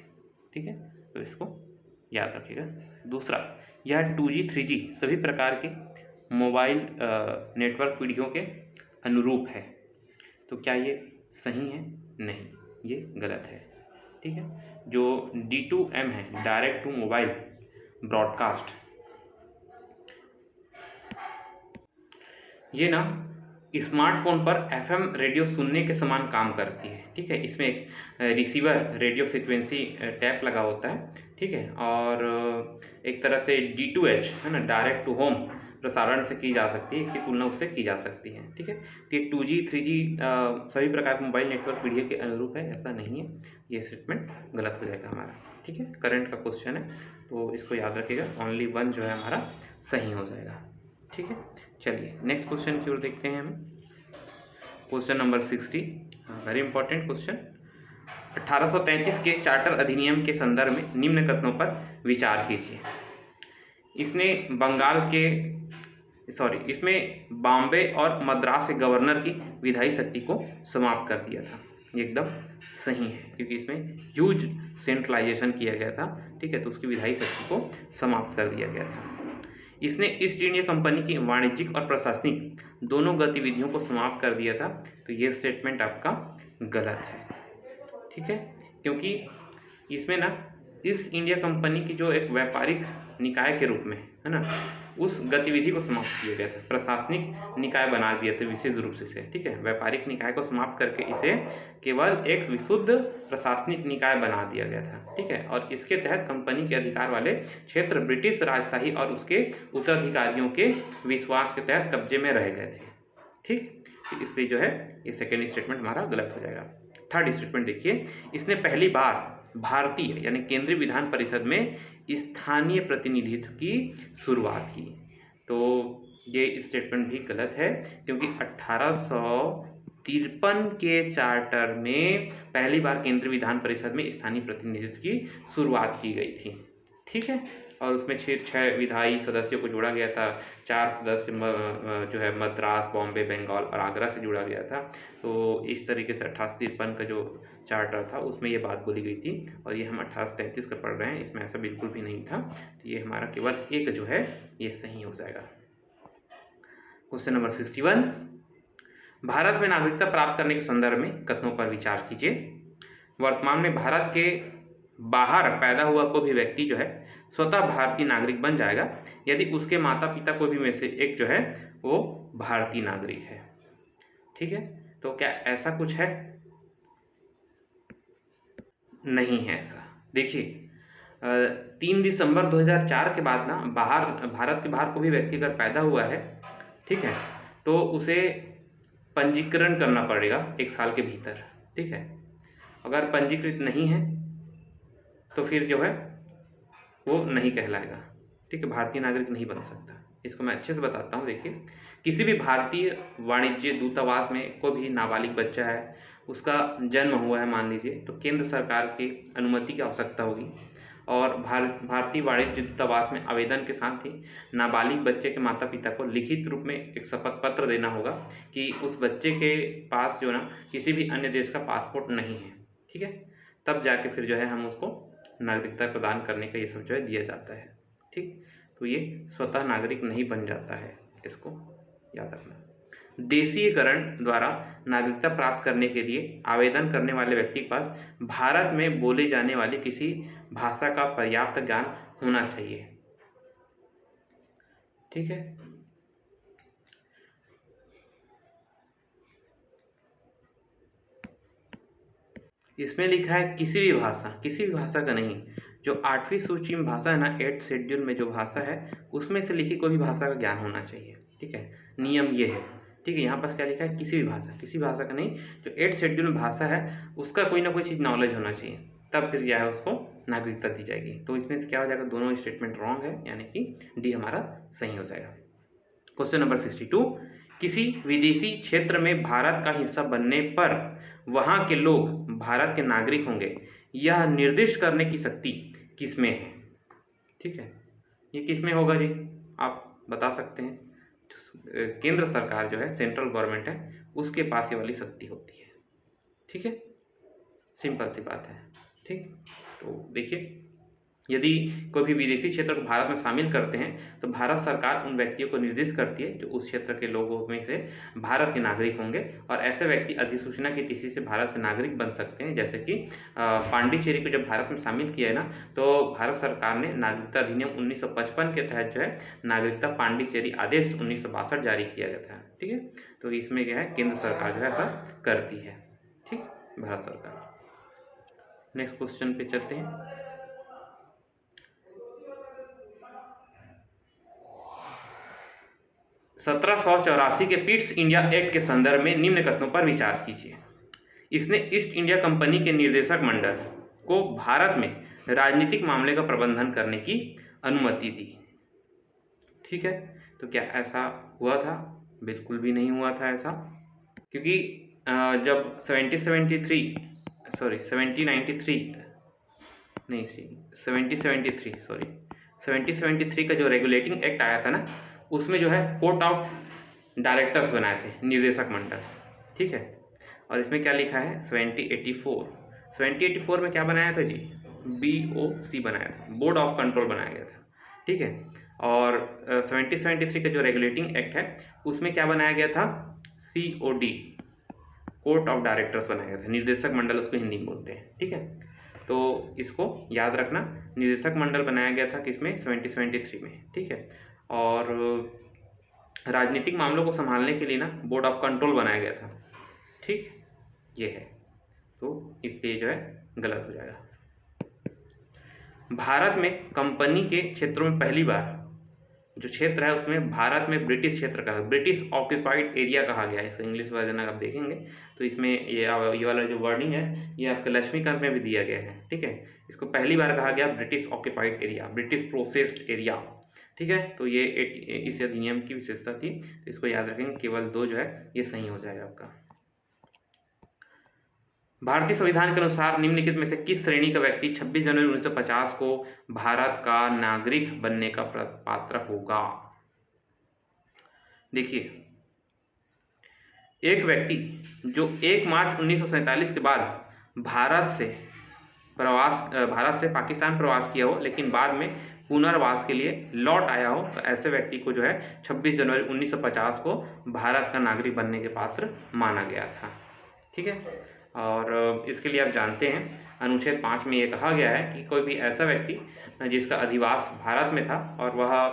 ठीक है, तो इसको याद रखिएगा। दूसरा, यह 2G 3G सभी प्रकार के मोबाइल नेटवर्क पीढ़ियों के अनुरूप है। तो क्या ये सही है? नहीं, ये गलत है। ठीक है, जो D2M है, डायरेक्ट टू मोबाइल ब्रॉडकास्ट, ये ना स्मार्टफोन पर FM रेडियो सुनने के समान काम करती है। ठीक है, इसमें एक रिसीवर रेडियो फ्रिक्वेंसी टैप लगा होता है। ठीक है, और एक तरह से D2H है ना, डायरेक्ट टू होम प्रसारण से की जा सकती है, इसकी तुलना उससे की जा सकती है। ठीक है, तो ये 2G 3G सभी प्रकार के मोबाइल नेटवर्क पीढ़ी के अनुरूप है, ऐसा नहीं है, ये स्टेटमेंट गलत हो जाएगा हमारा। ठीक है, करंट का क्वेश्चन है तो इसको याद रखिएगा, ओनली 1 जो है हमारा सही हो जाएगा। ठीक है, चलिए नेक्स्ट क्वेश्चन की ओर देखते हैं हम। Question number 60, very important question. 1833 के चार्टर अधिनियम के संदर्भ में निम्न कथनों पर विचार कीजिए। इसमें बॉम्बे और मद्रास के गवर्नर की विधायी शक्ति को समाप्त कर दिया था। ये एकदम सही है, क्योंकि इसमें ह्यूज सेंट्रलाइजेशन किया गया था। ठीक है, तो उसकी विधायी शक्ति को समाप्त कर दिया गया था। इसने ईस्ट इंडिया कंपनी की वाणिज्यिक और प्रशासनिक दोनों गतिविधियों को समाप्त कर दिया था। तो ये स्टेटमेंट आपका गलत है। ठीक है, क्योंकि इसमें ना ईस्ट इंडिया कंपनी की जो एक व्यापारिक निकाय के रूप में है ना, उस गतिविधि को समाप्त किया गया था, प्रशासनिक निकाय बना दिया था विशेष रूप से इसे। ठीक है, व्यापारिक निकाय को समाप्त करके इसे केवल एक विशुद्ध प्रशासनिक निकाय बना दिया गया था। ठीक है, और इसके तहत कंपनी के अधिकार वाले क्षेत्र ब्रिटिश राजशाही और उसके उत्तराधिकारियों के विश्वास के तहत कब्जे में रह गए थे। ठीक, इसलिए जो है ये सेकेंड स्टेटमेंट हमारा गलत हो जाएगा। थर्ड स्टेटमेंट देखिए, इसने पहली बार भारतीय यानी केंद्रीय विधान परिषद में स्थानीय प्रतिनिधित्व की शुरुआत की। तो ये स्टेटमेंट भी गलत है, क्योंकि 1853 के चार्टर में पहली बार केंद्रीय विधान परिषद में स्थानीय प्रतिनिधित्व की शुरुआत की गई थी। ठीक है, और उसमें 6 विधायी सदस्यों को जोड़ा गया था। 4 सदस्य जो है मद्रास, बॉम्बे, बंगाल और आगरा से जुड़ा गया था। तो इस तरीके से 1853 का जो चार्टर था उसमें ये बात बोली गई थी, और ये हम 1833 का पढ़ रहे हैं, इसमें ऐसा बिल्कुल भी नहीं था। तो ये हमारा केवल एक जो है ये सही हो जाएगा। क्वेश्चन नंबर 61, भारत में नागरिकता प्राप्त करने के संदर्भ में कथनों पर विचार कीजिए। वर्तमान में भारत के बाहर पैदा हुआ कोई भी व्यक्ति जो है स्वतः भारतीय नागरिक बन जाएगा यदि उसके माता पिता कोई भी में से एक जो है वो भारतीय नागरिक है। ठीक है, तो क्या ऐसा कुछ है? नहीं है ऐसा। देखिए 3 दिसंबर 2004 के बाद ना भारत के बाहर कोई भी व्यक्ति अगर पैदा हुआ है, ठीक है, तो उसे पंजीकरण करना पड़ेगा 1 साल के भीतर, ठीक है। अगर पंजीकृत नहीं है तो फिर जो है वो नहीं कहलाएगा, ठीक है, भारतीय नागरिक नहीं बन सकता। इसको मैं अच्छे से बताता हूँ। देखिए किसी भी भारतीय वाणिज्य दूतावास में कोई भी नाबालिग बच्चा है, उसका जन्म हुआ है मान लीजिए, तो केंद्र सरकार की अनुमति की आवश्यकता होगी और भारतीय वाणिज्य दूतावास में आवेदन के साथ ही नाबालिग बच्चे के माता पिता को लिखित रूप में एक शपथ पत्र देना होगा कि उस बच्चे के पास जो ना किसी भी अन्य देश का पासपोर्ट नहीं है, ठीक है। तब जाके फिर जो है हम उसको नागरिकता प्रदान करने का ये सब जो है दिया जाता है, ठीक। तो ये स्वतः नागरिक नहीं बन जाता है, इसको याद रखना। देशीयकरण द्वारा नागरिकता प्राप्त करने के लिए आवेदन करने वाले व्यक्ति के पास भारत में बोले जाने वाली किसी भाषा का पर्याप्त ज्ञान होना चाहिए, ठीक है। इसमें लिखा है किसी भी भाषा का नहीं। जो 8वीं सूची में भाषा है ना, 8th शेड्यूल में जो भाषा है उसमें से लिखी कोई भी भाषा का ज्ञान होना चाहिए, ठीक है। नियम ये है, ठीक है। यहाँ पर क्या लिखा है, किसी भाषा का नहीं। जो 8th शेड्यूल में भाषा है उसका कोई ना कोई चीज़ नॉलेज होना चाहिए, तब फिर क्या है उसको नागरिकता दी जाएगी। तो इसमें से क्या हो जाएगा, दोनों स्टेटमेंट रॉन्ग है, यानी कि डी हमारा सही हो जाएगा। क्वेश्चन नंबर 62, किसी विदेशी क्षेत्र में भारत का हिस्सा बनने पर वहां के लोग भारत के नागरिक होंगे, यह निर्दिष्ट करने की शक्ति किसमें है, ठीक है। ये किसमें होगा जी, आप बता सकते हैं। केंद्र सरकार जो है, सेंट्रल गवर्नमेंट है, उसके पास ये वाली शक्ति होती है, ठीक है। सिंपल सी बात है, ठीक। तो देखिए यदि कोई भी विदेशी क्षेत्र को भारत में शामिल करते हैं तो भारत सरकार उन व्यक्तियों को निर्देश करती है जो उस क्षेत्र के लोगों में से भारत के नागरिक होंगे, और ऐसे व्यक्ति अधिसूचना की तिथि से भारत के नागरिक बन सकते हैं। जैसे कि पांडिचेरी को जब भारत में शामिल किया है ना, तो भारत सरकार ने नागरिकता अधिनियम 1955 के तहत जो है नागरिकता पांडिचेरी आदेश 1962 जारी किया गया था, ठीक है। तो इसमें क्या है, केंद्र सरकार जो है ऐसा करती है, ठीक, भारत सरकार। नेक्स्ट क्वेश्चन पे चलते हैं। 1784 के पिट्स इंडिया एक्ट के संदर्भ में निम्न कथनों पर विचार कीजिए। इसने ईस्ट इंडिया कंपनी के निर्देशक मंडल को भारत में राजनीतिक मामले का प्रबंधन करने की अनुमति दी, ठीक है। तो क्या ऐसा हुआ था? बिल्कुल भी नहीं हुआ था ऐसा, क्योंकि जब 1773 का जो रेगुलेटिंग एक्ट आया था ना, उसमें जो है कोर्ट ऑफ डायरेक्टर्स बनाए थे, निर्देशक मंडल, ठीक है। और इसमें क्या लिखा है, 1784 में क्या बनाया था जी, BOC बनाया था, बोर्ड ऑफ कंट्रोल बनाया गया था, ठीक है। और 1773 का जो रेगुलेटिंग एक्ट है उसमें क्या बनाया गया था, COD, कोर्ट ऑफ डायरेक्टर्स बनाया गया था, निर्देशक मंडल उसको हिंदी में बोलते हैं, ठीक है। तो इसको याद रखना, निर्देशक मंडल बनाया गया था किसमें, 1773 में, ठीक है। और राजनीतिक मामलों को संभालने के लिए ना बोर्ड ऑफ कंट्रोल बनाया गया था, ठीक, ये है। तो इसलिए जो है गलत हो जाएगा। भारत में कंपनी के क्षेत्रों में पहली बार जो क्षेत्र है उसमें भारत में ब्रिटिश क्षेत्र कहा, ब्रिटिश ऑक्यूपाइड एरिया कहा गया है। इसका इंग्लिश वर्जन आप देखेंगे तो इसमें ये वाला जो वर्डिंग है ये आपके लक्ष्मीकांत में भी दिया गया है, ठीक है। इसको पहली बार कहा गया British occupied area, British processed area, ठीक है। तो ये इस अधिनियम की विशेषता थी, तो इसको याद रखेंगे। केवल 2 जो है ये सही हो जाएगा आपका। भारतीय संविधान के अनुसार निम्नलिखित में से किस श्रेणी का व्यक्ति 26 जनवरी 1950 को भारत का नागरिक बनने का पात्र होगा? देखिए एक व्यक्ति जो 1 मार्च 1947 के बाद भारत से पाकिस्तान प्रवास किया हो लेकिन बाद में पुनर्वास के लिए लौट आया हो, तो ऐसे व्यक्ति को जो है 26 जनवरी 1950 को भारत का नागरिक बनने के पात्र माना गया था, ठीक है। और इसके लिए आप जानते हैं अनुच्छेद 5 में ये कहा गया है कि कोई भी ऐसा व्यक्ति जिसका अधिवास भारत में था और वह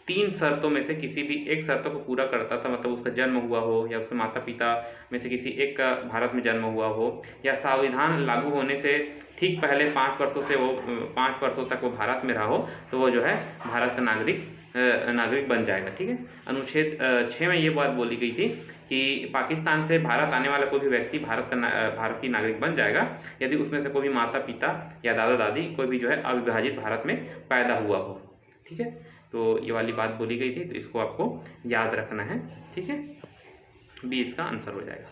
तीन शर्तों में से किसी भी एक शर्तों को पूरा करता था, मतलब उसका जन्म हुआ हो, या उसके माता पिता में से किसी एक का भारत में जन्म हुआ हो, या संविधान लागू होने से ठीक पहले 5 वर्षों से वो 5 वर्षों तक वो भारत में रहा हो, तो वो जो है भारत का नागरिक बन जाएगा। ठीक है। अनुच्छेद 6 में ये बात बोली गई थी कि पाकिस्तान से भारत आने वाला कोई भी व्यक्ति भारत की नागरिक बन जाएगा यदि उसमें से कोई भी माता पिता या दादा दादी कोई भी जो है अविभाजित भारत में पैदा हुआ हो। ठीक है। तो ये वाली बात बोली गई थी, तो इसको आपको याद रखना है। ठीक है, बी इसका आंसर हो जाएगा।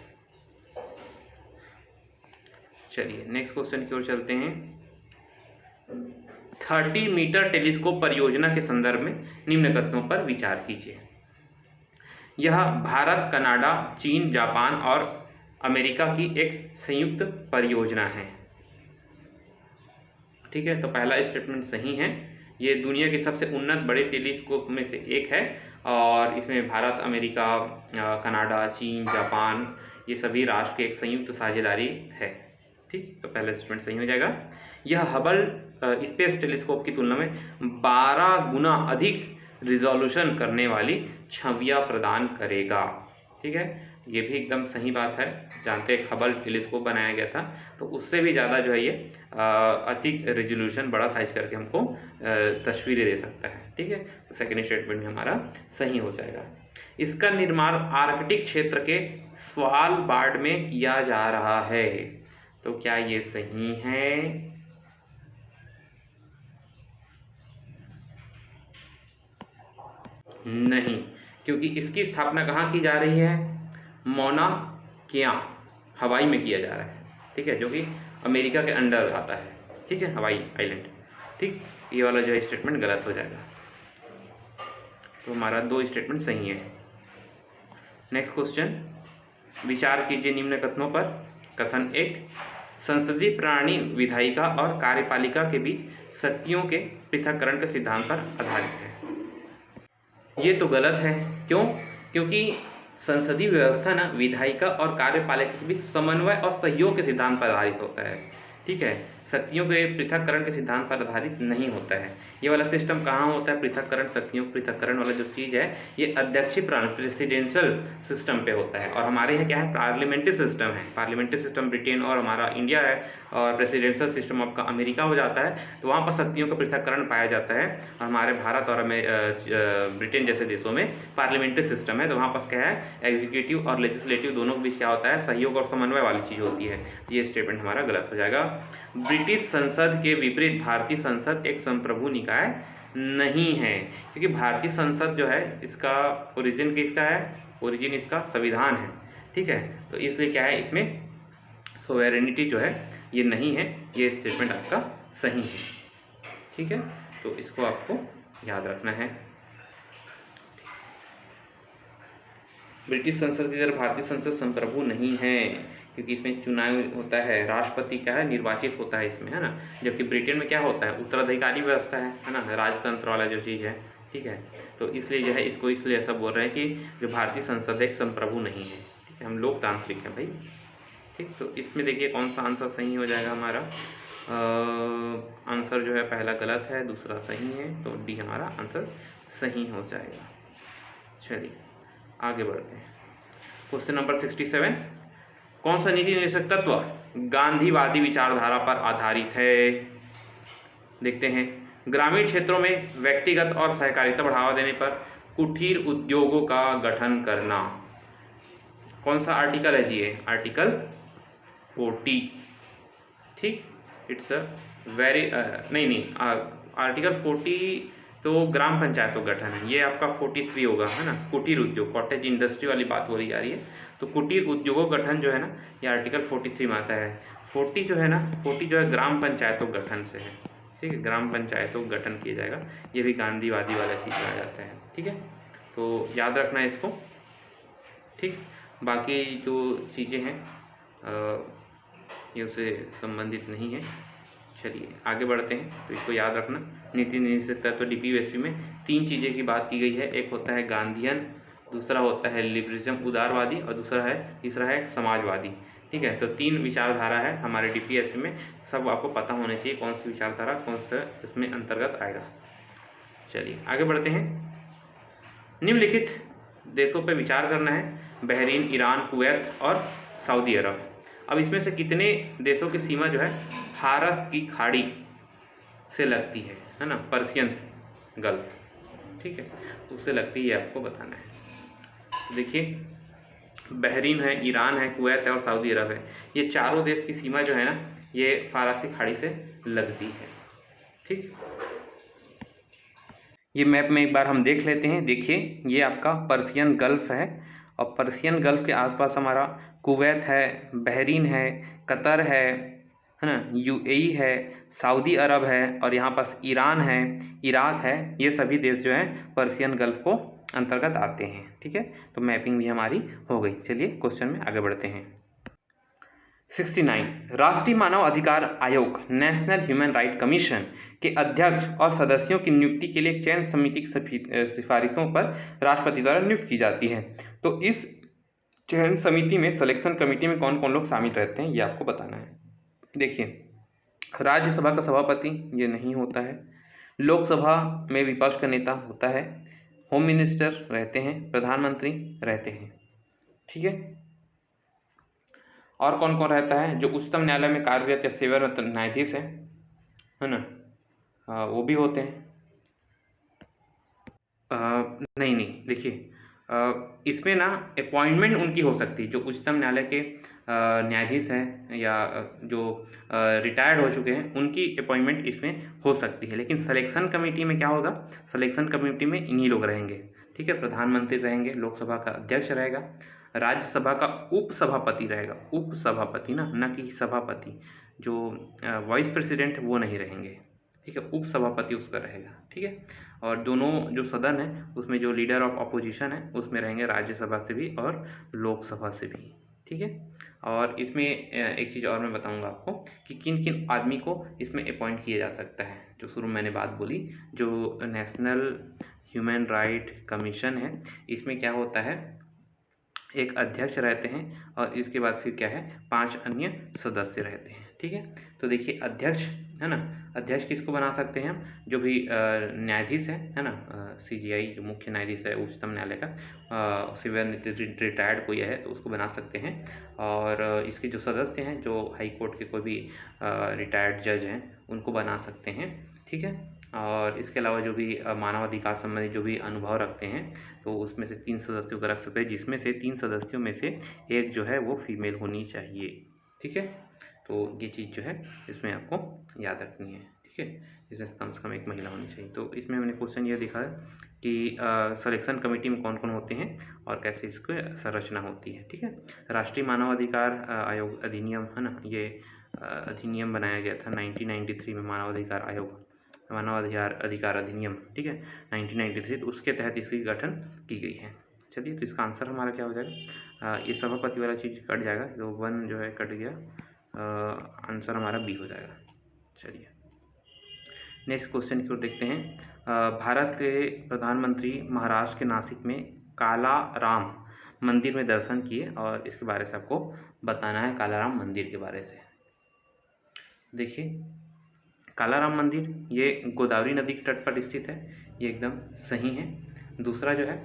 चलिए नेक्स्ट क्वेश्चन की ओर चलते हैं। 30 मीटर टेलीस्कोप परियोजना के संदर्भ में निम्न कथनों पर विचार कीजिए। यह भारत, कनाडा, चीन, जापान और अमेरिका की एक संयुक्त परियोजना है। ठीक है, तो पहला स्टेटमेंट सही है। ये दुनिया के सबसे उन्नत बड़े टेलीस्कोप में से एक है और इसमें भारत, अमेरिका, कनाडा, चीन, जापान ये सभी राष्ट्र के एक संयुक्त साझेदारी है। ठीक, तो पहला स्टेटमेंट सही हो जाएगा। यह हबल स्पेस टेलीस्कोप की तुलना में 12 गुना अधिक रिजोल्यूशन करने वाली छवियां प्रदान करेगा। ठीक है, ये भी एकदम सही बात है। जानते हैं हबल टेलीस्कोप बनाया गया था, तो उससे भी ज़्यादा जो है ये अधिक रेजोल्यूशन, बड़ा साइज करके हमको तस्वीरें दे सकता है। ठीक है, तो सेकेंड स्टेटमेंट में हमारा सही हो जाएगा। इसका निर्माण आर्कटिक क्षेत्र के स्वालबार्ड में किया जा रहा है। तो क्या ये सही है? नहीं, क्योंकि इसकी स्थापना कहाँ की जा रही है? मौना किया हवाई में किया जा रहा है। ठीक है, जो कि अमेरिका के अंडर आता है। ठीक है, हवाई आइलैंड। ठीक, ये वाला जो है स्टेटमेंट गलत हो जाएगा। तो हमारा 2 स्टेटमेंट सही है। नेक्स्ट क्वेश्चन, विचार कीजिए निम्न कथनों पर। कथन 1, संसदीय प्रणाली विधायिका और कार्यपालिका के बीच शक्तियों के पृथक्करण के सिद्धांत पर आधारित है। ये तो गलत है। क्यों? क्योंकि संसदीय व्यवस्था ना विधायिका और कार्यपालिका के बीच समन्वय और सहयोग के सिद्धांत पर आधारित होता है। ठीक है, शक्तियों के पृथक्करण के सिद्धांत पर आधारित नहीं होता है। ये वाला सिस्टम कहाँ होता है? पृथक्करण, शक्तियों पृथक्करण वाला जो चीज़ है ये अध्यक्षीय प्रणाली, प्रेसिडेंशियल सिस्टम पे होता है। और हमारे यहाँ क्या है? पार्लियामेंट्री सिस्टम है। पार्लियामेंट्री सिस्टम ब्रिटेन और हमारा इंडिया है, और प्रेसिडेंशियल सिस्टम आपका अमेरिका हो जाता है। तो वहाँ पर शक्तियों का पृथक्करण पाया जाता है। और हमारे भारत और ब्रिटेन जैसे देशों में पार्लियामेंट्री सिस्टम है, तो वहाँ पर क्या है? एग्जीक्यूटिव और लेजिस्लेटिव दोनों के बीच क्या होता है? सहयोग और समन्वय वाली चीज़ होती है। ये स्टेटमेंट हमारा गलत हो जाएगा। ब्रिटिश संसद के विपरीत भारतीय संसद एक संप्रभु निकाय नहीं है, क्योंकि भारतीय संसद जो है इसका ओरिजिन किसका है? ओरिजिन इसका संविधान है। ठीक है, तो इसलिए क्या है? इसमें सोवेरेनिटी जो है ये नहीं है। ये स्टेटमेंट आपका सही है। ठीक है, तो इसको आपको याद रखना है। ब्रिटिश संसद की तरह भारतीय संसद संप्रभु नहीं है, क्योंकि इसमें चुनाव होता है, राष्ट्रपति क्या है? निर्वाचित होता है इसमें, है ना। जबकि ब्रिटेन में क्या होता है? उत्तराधिकारी व्यवस्था है ना, राजतंत्र वाला जो चीज़ है। ठीक है, तो इसलिए जो है इसको इसलिए ऐसा बोल रहे हैं कि जो भारतीय संसद एक संप्रभु नहीं है। ठीक है, हम लोकतांत्रिक हैं भाई। ठीक, तो इसमें देखिए कौन सा आंसर सही हो जाएगा हमारा। आंसर जो है पहला गलत है, दूसरा सही है, तो डी हमारा आंसर सही हो जाएगा। चलिए आगे बढ़ते हैं। क्वेश्चन नंबर 67, कौन सा नीति निर्देशक तत्व गांधीवादी विचारधारा पर आधारित है? देखते हैं। ग्रामीण क्षेत्रों में व्यक्तिगत और सहकारिता बढ़ावा देने पर कुटीर उद्योगों का गठन करना। कौन सा आर्टिकल है जी? ये आर्टिकल 40। ठीक, इट्स अ वेरी नहीं आर्टिकल 40 तो ग्राम पंचायतों गठन है। ये आपका 43 होगा, है ना। कुटीर उद्योग, कॉटेज इंडस्ट्री वाली बात बोली जा रही है। तो कुटीर उद्योगों गठन जो है ना, ये आर्टिकल 43 में आता है। 40 जो है ना, 40 जो है ग्राम पंचायतों गठन से है। ठीक है, ग्राम पंचायतों गठन किया जाएगा। ये भी गांधीवादी वाला चीज़ आ जाता है। ठीक है, तो याद रखना है इसको। ठीक, बाकी जो चीज़ें हैं ये उससे संबंधित नहीं है। चलिए आगे बढ़ते हैं, तो इसको याद रखना। नीति निर्देशक तत्व DPUSP में 3 चीज़ें की बात की गई है। एक होता है गांधीयन, दूसरा होता है लिबरलिज्म उदारवादी, और तीसरा है समाजवादी। ठीक है, तो 3 विचारधारा है हमारे DPUSP में। सब आपको पता होना चाहिए कौन सी विचारधारा कौन सा इसमें अंतर्गत आएगा। चलिए आगे बढ़ते हैं। निम्नलिखित देशों पर विचार करना है, बहरीन, ईरान, कुवैत और सऊदी अरब। अब इसमें से कितने देशों की सीमा जो है फारस की खाड़ी से लगती है ना, पर्शियन गल्फ, ठीक है, उससे लगती है, आपको बताना है। देखिए, बहरीन है, ईरान है, कुवैत है और सऊदी अरब है, ये चारों देश की सीमा जो है ना ये फारसी खाड़ी से लगती है, ठीक। ये मैप में एक बार हम देख लेते हैं। देखिए, ये आपका पर्शियन गल्फ है और पर्शियन गल्फ के आसपास हमारा कुवैत है, बहरीन है, कतर है ना, यूएई है, सऊदी अरब है और यहाँ पास ईरान है, इराक है। ये सभी देश जो हैं पर्शियन गल्फ को अंतर्गत आते हैं, ठीक है। तो मैपिंग भी हमारी हो गई। चलिए क्वेश्चन में आगे बढ़ते हैं। 69 राष्ट्रीय मानव अधिकार आयोग नेशनल ह्यूमन राइट कमीशन के अध्यक्ष और सदस्यों की नियुक्ति के लिए चयन समिति की सिफारिशों पर राष्ट्रपति द्वारा नियुक्त की जाती है। तो इस चयन समिति में, सिलेक्शन कमेटी में कौन कौन लोग शामिल रहते हैं ये आपको बताना है। देखिए, राज्यसभा का सभापति ये नहीं होता है, लोकसभा में विपक्ष का नेता होता है, होम मिनिस्टर रहते हैं, प्रधानमंत्री रहते हैं, ठीक है। और कौन कौन रहता है? जो उच्चतम न्यायालय में कार्यरत या सेवारत न्यायाधीश है ना, वो भी होते हैं। नहीं नहीं, देखिए, इसमें ना अपॉइंटमेंट उनकी हो सकती है, जो उच्चतम न्यायालय के न्यायाधीश हैं या जो रिटायर्ड हो चुके हैं, उनकी अपॉइंटमेंट इसमें हो सकती है। लेकिन सिलेक्शन कमेटी में क्या होगा? सिलेक्शन कमेटी में इन्हीं लोग रहेंगे, ठीक है। प्रधानमंत्री रहेंगे, लोकसभा का अध्यक्ष रहेगा, राज्यसभा का उपसभापति रहेगा, उपसभापति ना कि सभापति। जो वाइस प्रेसिडेंट वो नहीं रहेंगे, ठीक है, उपसभापति उसका रहेगा, ठीक है। और दोनों जो सदन है उसमें जो लीडर ऑफ अपोजिशन है उसमें रहेंगे राज्यसभा से भी और लोकसभा से भी, ठीक है। और इसमें एक चीज़ और मैं बताऊंगा आपको कि किन किन आदमी को इसमें अपॉइंट किया जा सकता है। जो शुरू में मैंने बात बोली, जो नेशनल ह्यूमन राइट कमीशन है, इसमें क्या होता है, एक अध्यक्ष रहते हैं और इसके बाद फिर क्या है, 5 अन्य सदस्य रहते हैं, ठीक है। तो देखिए, अध्यक्ष है ना, अध्यक्ष किसको बना सकते हैं हम? जो भी न्यायाधीश है ना, सीजीआई जो मुख्य न्यायाधीश है उच्चतम न्यायालय का, सिविल रिटायर्ड कोई है तो उसको बना सकते हैं। और इसके जो सदस्य हैं, जो हाई कोर्ट के कोई भी रिटायर्ड जज हैं उनको बना सकते हैं, ठीक है। और इसके अलावा जो भी मानवाधिकार संबंधी जो भी अनुभव रखते हैं तो उसमें से 3 सदस्यों को रख सकते हैं, जिसमें से 3 सदस्यों में से एक जो है वो फीमेल होनी चाहिए, ठीक है। तो ये चीज़ जो है इसमें आपको याद रखनी है, ठीक है। इसमें कम से कम एक महिला होनी चाहिए। तो इसमें मैंने क्वेश्चन ये दिखा है कि सिलेक्शन कमेटी में कौन कौन होते हैं और कैसे इसकी संरचना होती है, ठीक है। राष्ट्रीय मानवाधिकार आयोग अधिनियम है ना, ये अधिनियम बनाया गया था 1993 में, मानवाधिकार आयोग, मानवाधिकार अधिनियम, ठीक है, 1993। तो उसके तहत इसकी गठन की गई है। चलिए, तो इसका आंसर हमारा क्या हो जाएगा? ये सभापति वाला चीज़ कट जाएगा, तो 1 जो है कट गया, आंसर हमारा बी हो जाएगा। चलिए नेक्स्ट क्वेश्चन की ओर देखते हैं। भारत के प्रधानमंत्री महाराष्ट्र के नासिक में काला राम मंदिर में दर्शन किए और इसके बारे से आपको बताना है, काला राम मंदिर के बारे से। देखिए, काला राम मंदिर ये गोदावरी नदी के तट पर स्थित है, ये एकदम सही है। दूसरा जो है,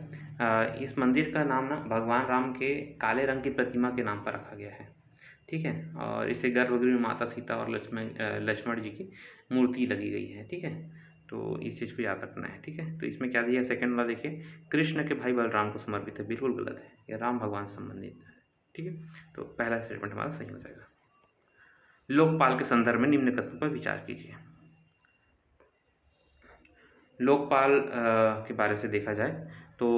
इस मंदिर का नाम ना भगवान राम के काले रंग की प्रतिमा के नाम पर रखा गया है, ठीक है। और इसे गर्भगृह में माता सीता और लक्ष्मण जी की मूर्ति लगी गई है, ठीक है। तो इस चीज़ को याद रखना है, ठीक है। तो इसमें क्या दिया सेकंड वाला, देखिए, कृष्ण के भाई बलराम को समर्पित है, बिल्कुल गलत है, यह राम भगवान से संबंधित है, ठीक है। तो पहला स्टेटमेंट हमारा सही हो जाएगा। लोकपाल के संदर्भ में निम्न कथनों पर विचार कीजिए। लोकपाल के बारे से देखा जाए तो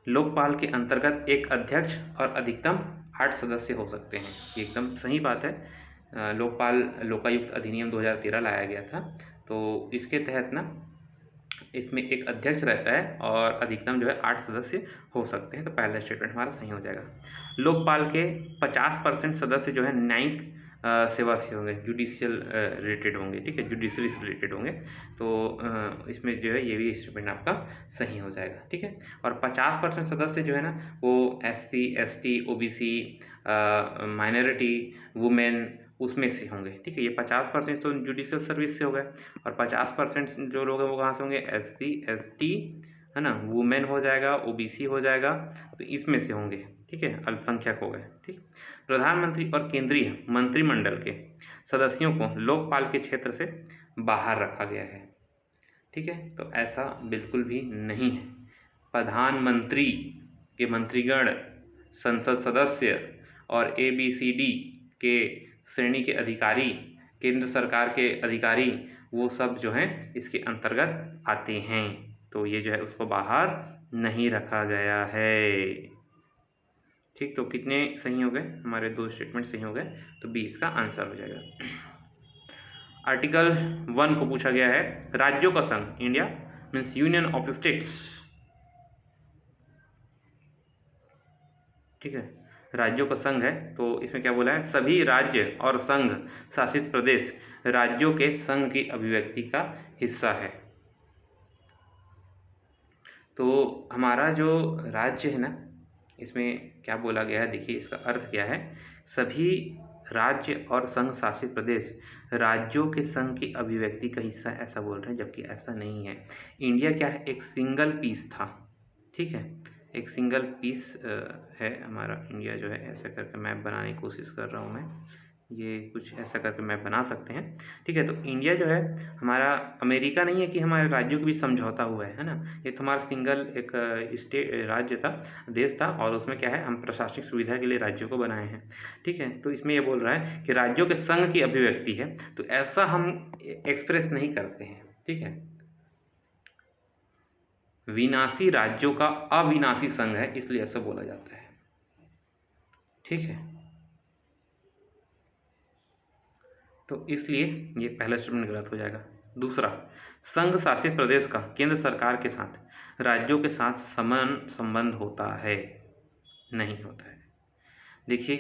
लोकपाल के अंतर्गत एक अध्यक्ष और अधिकतम 8 सदस्य हो सकते हैं, ये एकदम सही बात है। लोकपाल लोकायुक्त अधिनियम 2013 लाया गया था, तो इसके तहत ना इसमें एक अध्यक्ष रहता है और अधिकतम जो है 8 सदस्य हो सकते हैं। तो पहला स्टेटमेंट हमारा सही हो जाएगा। लोकपाल के 50% सदस्य जो है न्यायिक सेवा से होंगे, जुडिशियल रिलेटेड होंगे, ठीक है, जुडिशरी से रिलेटेड होंगे। तो इसमें जो है ये भी स्टेटमेंट आपका सही हो जाएगा, ठीक है। और 50% सदस्य जो है ना वो SC ST OBC minority women उसमें से होंगे, ठीक है। ये 50% तो जुडिशियल सर्विस से हो गए और 50% जो लोग हैं वो कहाँ से होंगे? SC ST है ना, वुमेन हो जाएगा, ओबीसी हो जाएगा, तो इसमें से होंगे, ठीक है, अल्पसंख्यक हो गए, ठीक। प्रधानमंत्री और केंद्रीय मंत्रिमंडल के सदस्यों को लोकपाल के क्षेत्र से बाहर रखा गया है, ठीक है, तो ऐसा बिल्कुल भी नहीं है। प्रधानमंत्री के मंत्रीगण, संसद सदस्य और ABCD के श्रेणी के अधिकारी, केंद्र सरकार के अधिकारी, वो सब जो हैं इसके अंतर्गत आते हैं, तो ये जो है उसको बाहर नहीं रखा गया है, ठीक। तो कितने सही हो गए, हमारे 2 स्टेटमेंट सही हो गए, तो बी इसका आंसर हो जाएगा। आर्टिकल 1 को पूछा गया है, राज्यों का संघ, India means union of states, ठीक है, राज्यों का संघ है, तो इसमें क्या बोला है, सभी राज्य और संघ शासित प्रदेश राज्यों के संघ की अभिव्यक्ति का हिस्सा है। तो हमारा जो राज्य है ना, इसमें क्या बोला गया है, देखिए इसका अर्थ क्या है, सभी राज्य और संघ शासित प्रदेश राज्यों के संघ की अभिव्यक्ति का हिस्सा, ऐसा बोल रहे हैं, जबकि ऐसा नहीं है। इंडिया क्या है, एक सिंगल पीस था, ठीक है, एक सिंगल पीस है हमारा इंडिया जो है। ऐसा करके मैप बनाने की कोशिश कर रहा हूँ मैं, ये कुछ ऐसा करके मैप बना सकते हैं, ठीक है। तो इंडिया जो है हमारा अमेरिका नहीं है कि हमारे राज्यों के भी समझौता हुआ है ना, ये तो हमारा सिंगल एक राज्य था, देश था, और उसमें क्या है, हम प्रशासनिक सुविधा के लिए राज्यों को बनाए हैं, ठीक है। तो इसमें ये बोल रहा है कि राज्यों के संघ की अभिव्यक्ति है, तो ऐसा हम एक्सप्रेस नहीं करते हैं, ठीक है। विनाशी राज्यों का अविनाशी संघ है, इसलिए ऐसा बोला जाता है, ठीक है। तो इसलिए ये पहला स्टेटमेंट गलत हो जाएगा। दूसरा, संघ शासित प्रदेश का केंद्र सरकार के साथ राज्यों के साथ समान संबंध होता है, नहीं होता है। देखिए,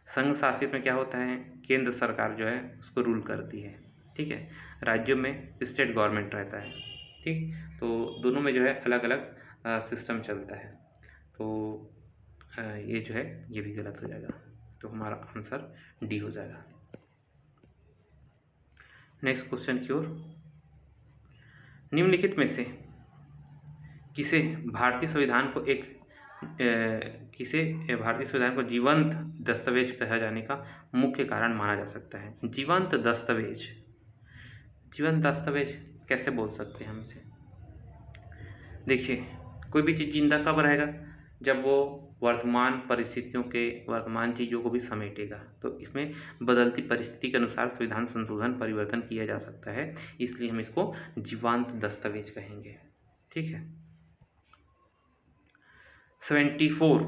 संघ शासित में क्या होता है, केंद्र सरकार जो है उसको रूल करती है, ठीक है, राज्यों में स्टेट गवर्नमेंट रहता है, ठीक। तो दोनों में जो है अलग अलग सिस्टम चलता है, तो ये जो है ये भी गलत हो जाएगा, तो हमारा आंसर डी हो जाएगा। नेक्स्ट क्वेश्चन की ओर, निम्नलिखित में से किसे भारतीय संविधान को जीवंत दस्तावेज कहा जाने का मुख्य कारण माना जा सकता है। जीवंत दस्तावेज, जीवंत दस्तावेज कैसे बोल सकते हैं हम इसे? देखिए, कोई भी चीज़ जिंदा कब रहेगा, जब वो वर्तमान परिस्थितियों के, वर्तमान चीज़ों को भी समेटेगा। तो इसमें बदलती परिस्थिति के अनुसार संविधान संशोधन परिवर्तन किया जा सकता है, इसलिए हम इसको जीवांत दस्तावेज कहेंगे, ठीक है। 74,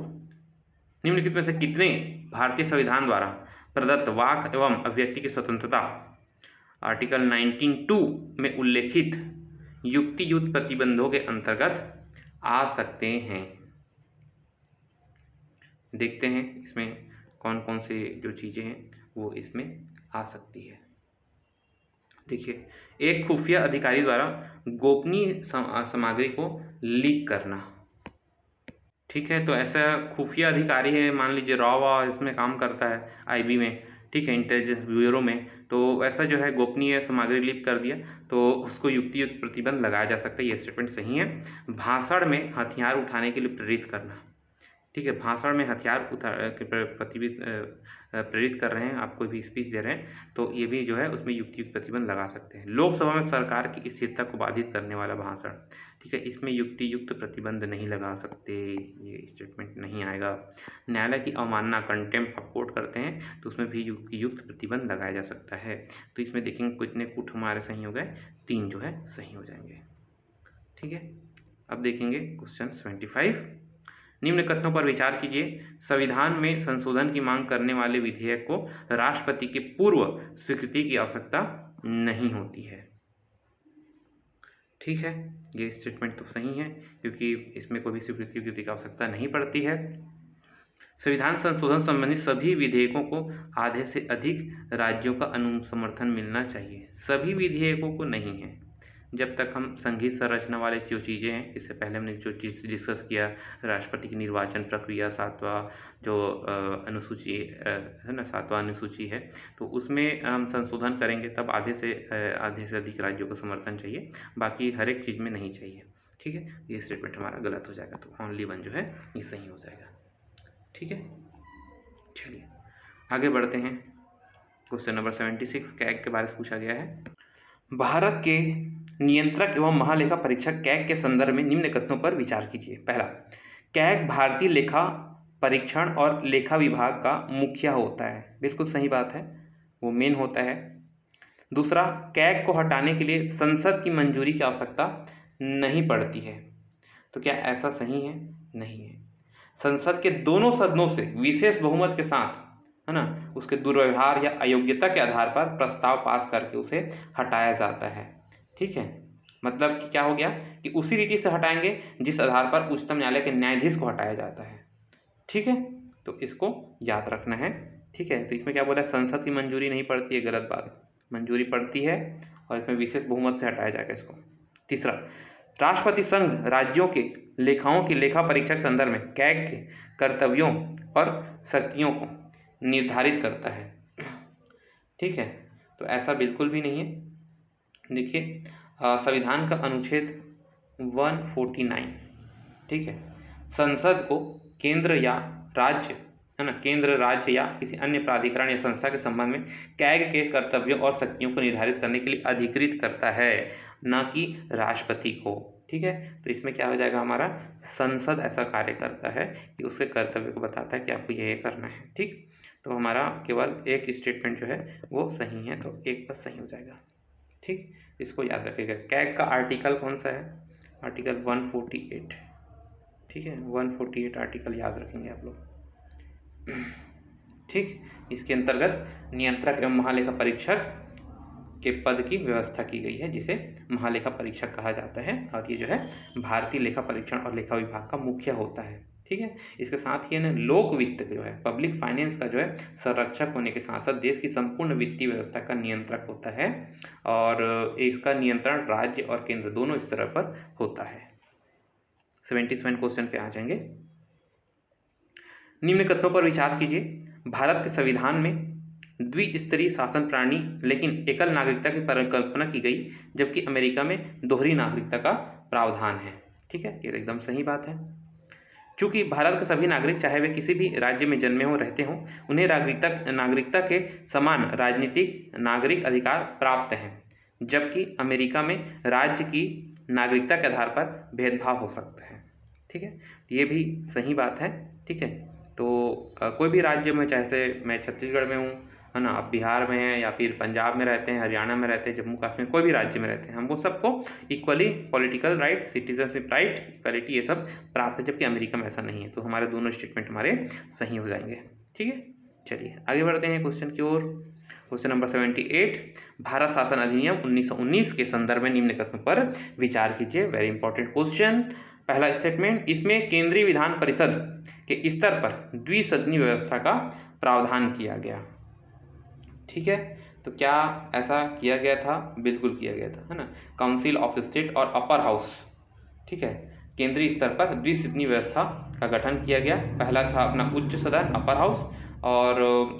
निम्नलिखित में से कितने भारतीय संविधान द्वारा प्रदत्त वाक एवं अभिव्यक्ति की स्वतंत्रता आर्टिकल 19(2) में उल्लेखित युक्तियुक्त प्रतिबंधों के अंतर्गत आ सकते हैं? देखते हैं इसमें कौन कौन से जो चीज़ें हैं वो इसमें आ सकती है। देखिए, एक खुफिया अधिकारी द्वारा गोपनीय सामग्री को लीक करना, ठीक है। तो ऐसा खुफिया अधिकारी है, मान लीजिए रॉ इसमें काम करता है IB में, ठीक है, इंटेलिजेंस ब्यूरो में, तो ऐसा जो है गोपनीय सामग्री लीक कर दिया, तो उसको युक्तियुक्त प्रतिबंध लगाया जा सकता है, ये स्टेटमेंट सही है। भाषण में हथियार उठाने के लिए प्रेरित करना, ठीक है, भाषण में हथियार प्रेरित कर रहे हैं, आप कोई भी स्पीच दे रहे हैं, तो ये भी जो है उसमें युक्तियुक्त प्रतिबंध लगा सकते हैं। लोकसभा में सरकार की स्थिरता को बाधित करने वाला भाषण, ठीक है, इसमें युक्तियुक्त प्रतिबंध नहीं लगा सकते, ये स्टेटमेंट नहीं आएगा। न्यायालय की अवमानना, कंटेम्प्ट आप कोर्ट करते हैं, तो उसमें भी युक्तियुक्त प्रतिबंध लगाया जा सकता है। तो इसमें देखेंगे कितने कूट हमारे सही हो गए, 3 जो है सही हो जाएंगे, ठीक है। अब देखेंगे क्वेश्चन 75, निम्न कथनों पर विचार कीजिए। संविधान में संशोधन की मांग करने वाले विधेयक को राष्ट्रपति के पूर्व स्वीकृति की आवश्यकता नहीं होती है, ठीक है, ये स्टेटमेंट तो सही है, क्योंकि इसमें कोई भी स्वीकृति की आवश्यकता नहीं पड़ती है। संविधान संशोधन संबंधी सभी विधेयकों को आधे से अधिक राज्यों का समर्थन मिलना चाहिए, सभी विधेयकों को नहीं है। जब तक हम संघीय संरचना वाले जो चीज़ें हैं, इससे पहले हमने जो चीज़ डिस्कस किया, राष्ट्रपति की निर्वाचन प्रक्रिया, 7वां जो अनुसूची है ना, 7वां अनुसूची है, तो उसमें हम संशोधन करेंगे तब आधे से अधिक राज्यों को समर्थन चाहिए, बाकी हर एक चीज़ में नहीं चाहिए। ठीक है, ये स्टेटमेंट हमारा गलत हो जाएगा, तो ओनली वन जो है ये सही हो जाएगा। ठीक है, चलिए आगे बढ़ते हैं। क्वेश्चन नंबर 76 कैग के बारे में पूछा गया है। भारत के नियंत्रक एवं महालेखा परीक्षक कैग के संदर्भ में निम्न कथनों पर विचार कीजिए। पहला, कैग भारतीय लेखा परीक्षण और लेखा विभाग का मुखिया होता है। बिल्कुल सही बात है, वो मेन होता है। दूसरा, कैग को हटाने के लिए संसद की मंजूरी की आवश्यकता नहीं पड़ती है। तो क्या ऐसा सही है? नहीं है। संसद के दोनों सदनों से विशेष बहुमत के साथ, है ना, उसके दुर्व्यवहार या अयोग्यता के आधार पर प्रस्ताव पास करके उसे हटाया जाता है। ठीक है, मतलब कि क्या हो गया कि उसी रीति से हटाएंगे जिस आधार पर उच्चतम न्यायालय के न्यायाधीश को हटाया जाता है। ठीक है, तो इसको याद रखना है। ठीक है, तो इसमें क्या बोला, संसद की मंजूरी नहीं पड़ती है, गलत बात, मंजूरी पड़ती है और इसमें विशेष बहुमत से हटाया जाएगा इसको। तीसरा, राष्ट्रपति संघ राज्यों के लेखाओं की लेखा परीक्षक संदर्भ में कैग के कर्तव्यों और शक्तियों को निर्धारित करता है। ठीक है, तो ऐसा बिल्कुल भी नहीं है। देखिए, संविधान का अनुच्छेद 149, ठीक है, संसद को केंद्र या राज्य, है ना, केंद्र, राज्य या किसी अन्य प्राधिकरण या संस्था के संबंध में कैग के कर्तव्यों और शक्तियों को निर्धारित करने के लिए अधिकृत करता है, न कि राष्ट्रपति को। ठीक है, तो इसमें क्या हो जाएगा, हमारा संसद ऐसा कार्य करता है कि उसके कर्तव्य को बताता है कि आपको ये करना है। ठीक, तो हमारा केवल एक स्टेटमेंट जो है वो सही है, तो एक बस सही हो जाएगा। ठीक, इसको याद रखिएगा। कैग का आर्टिकल कौन सा है? आर्टिकल 148। ठीक है, 148 आर्टिकल याद रखेंगे आप लोग। ठीक, इसके अंतर्गत नियंत्रक एवं महालेखा परीक्षक के पद की व्यवस्था की गई है, जिसे महालेखा परीक्षक कहा जाता है, और ये जो है भारतीय लेखा परीक्षण और लेखा विभाग का मुखिया होता है। ठीक है, इसके साथ ही ना लोक वित्त जो है, पब्लिक फाइनेंस का जो है संरक्षक होने के साथ साथ देश की संपूर्ण वित्तीय व्यवस्था का नियंत्रक होता है, और इसका नियंत्रण राज्य और केंद्र दोनों स्तर पर होता है। 77 क्वेश्चन पे आ जाएंगे। निम्न कथनों पर विचार कीजिए। भारत के संविधान में द्विस्तरीय शासन प्रणाली लेकिन एकल नागरिकता की परिकल्पना की गई, जबकि अमेरिका में दोहरी नागरिकता का प्रावधान है। ठीक है, ये एकदम सही बात है। चूंकि भारत के सभी नागरिक, चाहे वे किसी भी राज्य में जन्मे हों, रहते हों, उन्हें नागरिकता के समान राजनीतिक नागरिक अधिकार प्राप्त हैं, जबकि अमेरिका में राज्य की नागरिकता के आधार पर भेदभाव हो सकता है। ठीक है, ये भी सही बात है। ठीक है, तो कोई भी राज्य में, चाहे से मैं छत्तीसगढ़ में हूँ, है ना, आप बिहार में हैं या फिर पंजाब में रहते हैं, हरियाणा में रहते हैं, जम्मू कश्मीर, कोई भी राज्य में रहते हैं, हमको सबको equally political right, citizenship right, equality, ये सब प्राप्त है, जबकि अमेरिका में ऐसा नहीं है। तो हमारे दोनों स्टेटमेंट हमारे सही हो जाएंगे। ठीक है, चलिए आगे बढ़ते हैं क्वेश्चन की ओर। क्वेश्चन नंबर 78, भारत शासन अधिनियम 1919 के संदर्भ में निम्न कथनों पर विचार कीजिए। Very important question. पहला स्टेटमेंट, इसमें केंद्रीय विधान परिषद के स्तर पर द्विसदनीय व्यवस्था का प्रावधान किया गया। ठीक है, तो क्या ऐसा किया गया था? बिल्कुल किया गया था, है ना। काउंसिल ऑफ स्टेट और अपर हाउस, ठीक है, केंद्रीय स्तर पर द्विसदनीय व्यवस्था का गठन किया गया। पहला था अपना उच्च सदन, अपर हाउस, और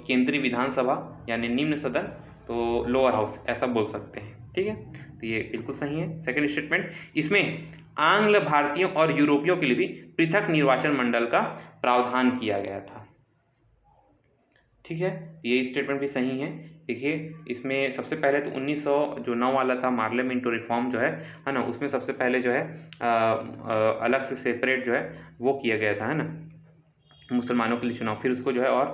केंद्रीय विधानसभा यानी निम्न सदन, तो लोअर हाउस, ऐसा बोल सकते हैं। ठीक है, तो ये बिल्कुल सही है। सेकंड स्टेटमेंट, इसमें आंग्ल भारतीयों और यूरोपियों के लिए भी पृथक निर्वाचन मंडल का प्रावधान किया गया था। ठीक है, ये स्टेटमेंट भी सही है। देखिए, इसमें सबसे पहले तो 1909 वाला था पार्लियामेंट रिफॉर्म जो है ना, उसमें सबसे पहले जो है अलग से सेपरेट जो है वो किया गया था, है ना, मुसलमानों के लिए चुनाव, फिर उसको जो है और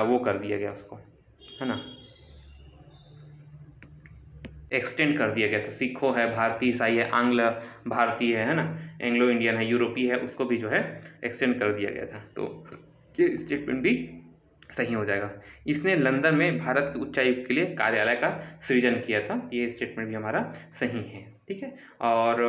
वो कर दिया गया उसको, है ना, एक्सटेंड कर दिया गया था। सिखों है, भारतीय ईसाई है, आंग्ल भारतीय है ना, एंग्लो इंडियन है, यूरोपीय है, उसको भी जो है एक्सटेंड कर दिया गया था। तो ये स्टेटमेंट भी सही हो जाएगा। इसने लंदन में भारत के उच्चायुक्त के लिए कार्यालय का सृजन किया था। ये स्टेटमेंट भी हमारा सही है। ठीक है, और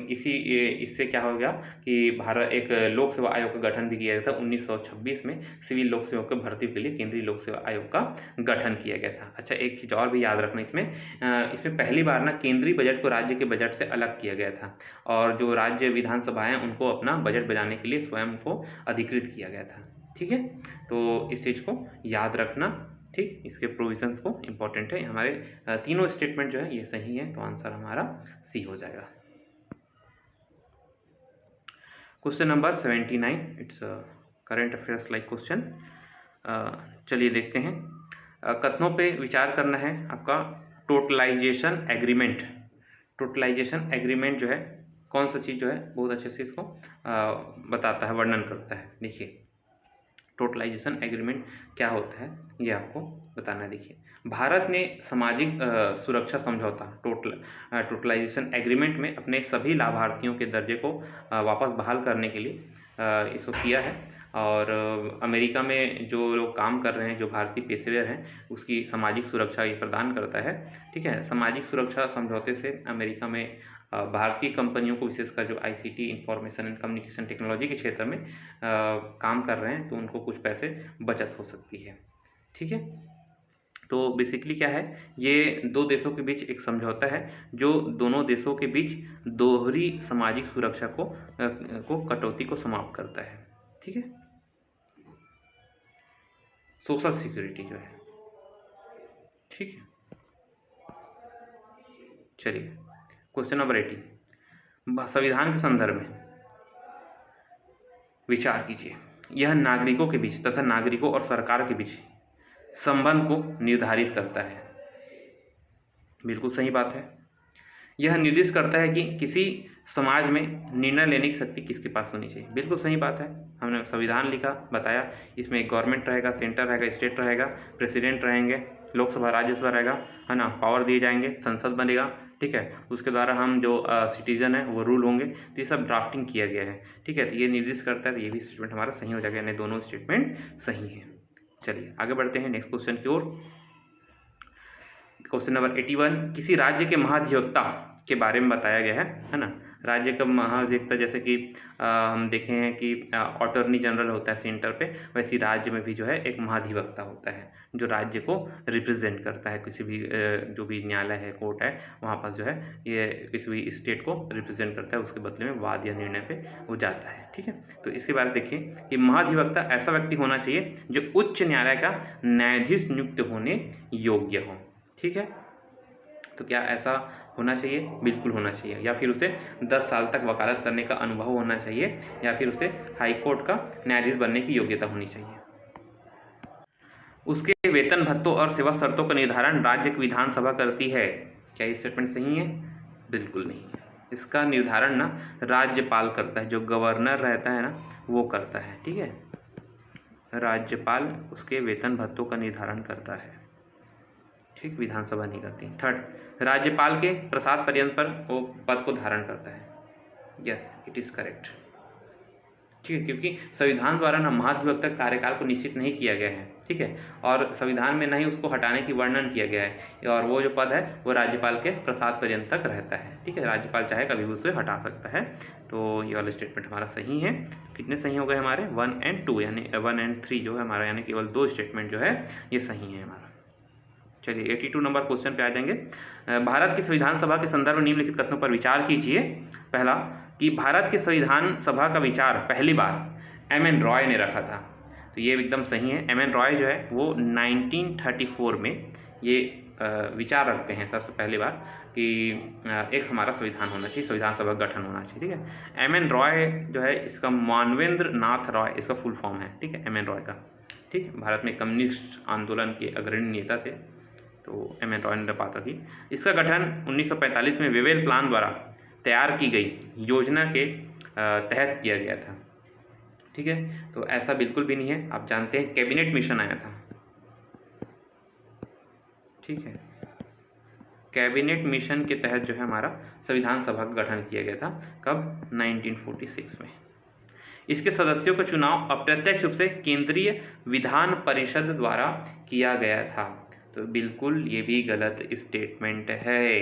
इससे क्या हो गया कि भारत एक लोक सेवा आयोग का गठन भी किया गया था। 1926 में सिविल लोक सेवक की भर्ती के लिए केंद्रीय लोक सेवा आयोग का गठन किया गया था। अच्छा, एक चीज़ और भी याद रखना, इसमें पहली बार ना केंद्रीय बजट को राज्य के बजट से अलग किया गया था, और जो राज्य विधानसभाएं उनको अपना बजट बनाने के लिए स्वयं को अधिकृत किया गया था। ठीक है, तो इस चीज़ को याद रखना। ठीक, इसके प्रोविजंस को इम्पोर्टेंट है। हमारे तीनों स्टेटमेंट जो है ये सही है, तो आंसर हमारा सी हो जाएगा। Question number 79, its current affairs like question. चलिए देखते हैं। कथनों पे विचार करना है आपका। टोटलाइजेशन एग्रीमेंट, टोटलाइजेशन एग्रीमेंट जो है कौन सा चीज़ जो है बहुत अच्छे से इसको बताता है, वर्णन करता है। देखिए टोटलाइजेशन एग्रीमेंट क्या होता है ये आपको बताना है। देखिए भारत ने सामाजिक सुरक्षा समझौता टोटलाइजेशन एग्रीमेंट में अपने सभी लाभार्थियों के दर्जे को वापस बहाल करने के लिए इसको किया है। और अमेरिका में जो लोग काम कर रहे हैं, जो भारतीय पेशेवर हैं, उसकी सामाजिक सुरक्षा ये प्रदान करता है। ठीक है, सामाजिक सुरक्षा समझौते से अमेरिका में भारतीय कंपनियों को, विशेषकर जो ICT information and communication technology के क्षेत्र में काम कर रहे हैं, तो उनको कुछ पैसे बचत हो सकती है। ठीक है, तो बेसिकली क्या है, ये दो देशों के बीच एक समझौता है जो दोनों देशों के बीच दोहरी सामाजिक सुरक्षा को कटौती को समाप्त करता है। ठीक है, सोशल सिक्योरिटी जो है। ठीक है, चलिए क्वेश्चन नंबर 18, संविधान के संदर्भ में विचार कीजिए। यह नागरिकों के बीच तथा नागरिकों और सरकार के बीच संबंध को निर्धारित करता है। बिल्कुल सही बात है। यह निर्दिष्ट करता है कि किसी समाज में निर्णय लेने की शक्ति किसके पास होनी चाहिए। बिल्कुल सही बात है। हमने संविधान लिखा, बताया, इसमें गवर्नमेंट रहेगा, सेंटर रहेगा, स्टेट रहेगा, प्रेसिडेंट रहेंगे, लोकसभा राज्यसभा रहेगा, है ना, पावर दिए जाएंगे, संसद बनेगा। ठीक है, उसके द्वारा हम जो सिटीजन है वो रूल होंगे। तो ये सब ड्राफ्टिंग किया गया है। ठीक है, तो ये निर्दिष्ट करता है, तो ये भी स्टेटमेंट हमारा सही हो जाएगा, यानी दोनों स्टेटमेंट सही है। चलिए आगे बढ़ते हैं नेक्स्ट क्वेश्चन की ओर। क्वेश्चन नंबर 81, किसी राज्य के महाधिवक्ता के बारे में बताया गया है ना। राज्य का महाधिवक्ता, जैसे कि हम देखे हैं कि अटॉर्नी जनरल होता है सेंटर पे, वैसे राज्य में भी जो है एक महाधिवक्ता होता है जो राज्य को रिप्रेजेंट करता है। किसी भी जो भी न्यायालय है, कोर्ट है, वहाँ पर जो है ये किसी भी स्टेट को रिप्रेजेंट करता है, उसके बदले में वाद या निर्णय पे वो जाता है। ठीक है, तो इसके बारे में देखिए कि महाधिवक्ता ऐसा व्यक्ति होना चाहिए जो उच्च न्यायालय का न्यायाधीश नियुक्त होने योग्य हो। ठीक है, तो क्या ऐसा होना चाहिए? बिल्कुल होना चाहिए। या फिर उसे 10 साल तक वकालत करने का अनुभव होना चाहिए, या फिर उसे हाई कोर्ट का न्यायाधीश बनने की योग्यता होनी चाहिए। उसके वेतन भत्तों और सेवा शर्तों का निर्धारण राज्य की विधानसभा करती है। क्या ये स्टेटमेंट सही है? बिल्कुल नहीं है। इसका निर्धारण ना राज्यपाल करता है, जो गवर्नर रहता है ना वो करता है। ठीक है, राज्यपाल उसके वेतन भत्तों का निर्धारण करता है। ठीक, विधानसभा नहीं करती। थर्ड, राज्यपाल के प्रसाद पर्यंत पर वो पद को धारण करता है। Yes, it is correct. ठीक है, क्योंकि संविधान द्वारा ना महाधिवक्ता कार्यकाल को निश्चित नहीं किया गया है। ठीक है, और संविधान में ना ही उसको हटाने की वर्णन किया गया है, और वो जो पद है वो राज्यपाल के प्रसाद पर्यंत तक रहता है। ठीक है, राज्यपाल चाहे कभी भी उसे हटा सकता है। तो ये वाला स्टेटमेंट हमारा सही है। कितने सही हो गए हमारे? 1 और 2, यानी 1 और 3 जो है हमारा, यानी केवल 2 स्टेटमेंट जो है ये सही है हमारा। चलिए 82 नंबर क्वेश्चन पे आ जाएंगे। भारत की संविधान सभा के संदर्भ में निम्नलिखित कथनों पर विचार कीजिए। पहला, कि भारत के संविधान सभा का विचार पहली बार एम.एन. रॉय ने रखा था। तो ये एकदम सही है। एम.एन. रॉय जो है वो 1934 में ये विचार रखते हैं सबसे पहली बार कि एक हमारा संविधान होना चाहिए, संविधान सभा गठन होना चाहिए। ठीक है, एम.एन. रॉय जो है इसका मानवेंद्र नाथ रॉय इसका फुल फॉर्म है। ठीक है, एम.एन. रॉय का। ठीक, भारत में कम्युनिस्ट आंदोलन के अग्रणी नेता थे, तो एम.एन. रॉय ने बात रखी। इसका गठन 1945 में वेवेल प्लान द्वारा तैयार की गई योजना के तहत किया गया था। ठीक है, तो ऐसा बिल्कुल भी नहीं है। आप जानते हैं कैबिनेट मिशन आया था। ठीक है, कैबिनेट मिशन के तहत जो है हमारा संविधान सभा का गठन किया गया था। कब? 1946 में। इसके सदस्यों का चुनाव अप्रत्यक्ष रूप से केंद्रीय विधान परिषद द्वारा किया गया था। तो बिल्कुल ये भी गलत स्टेटमेंट है,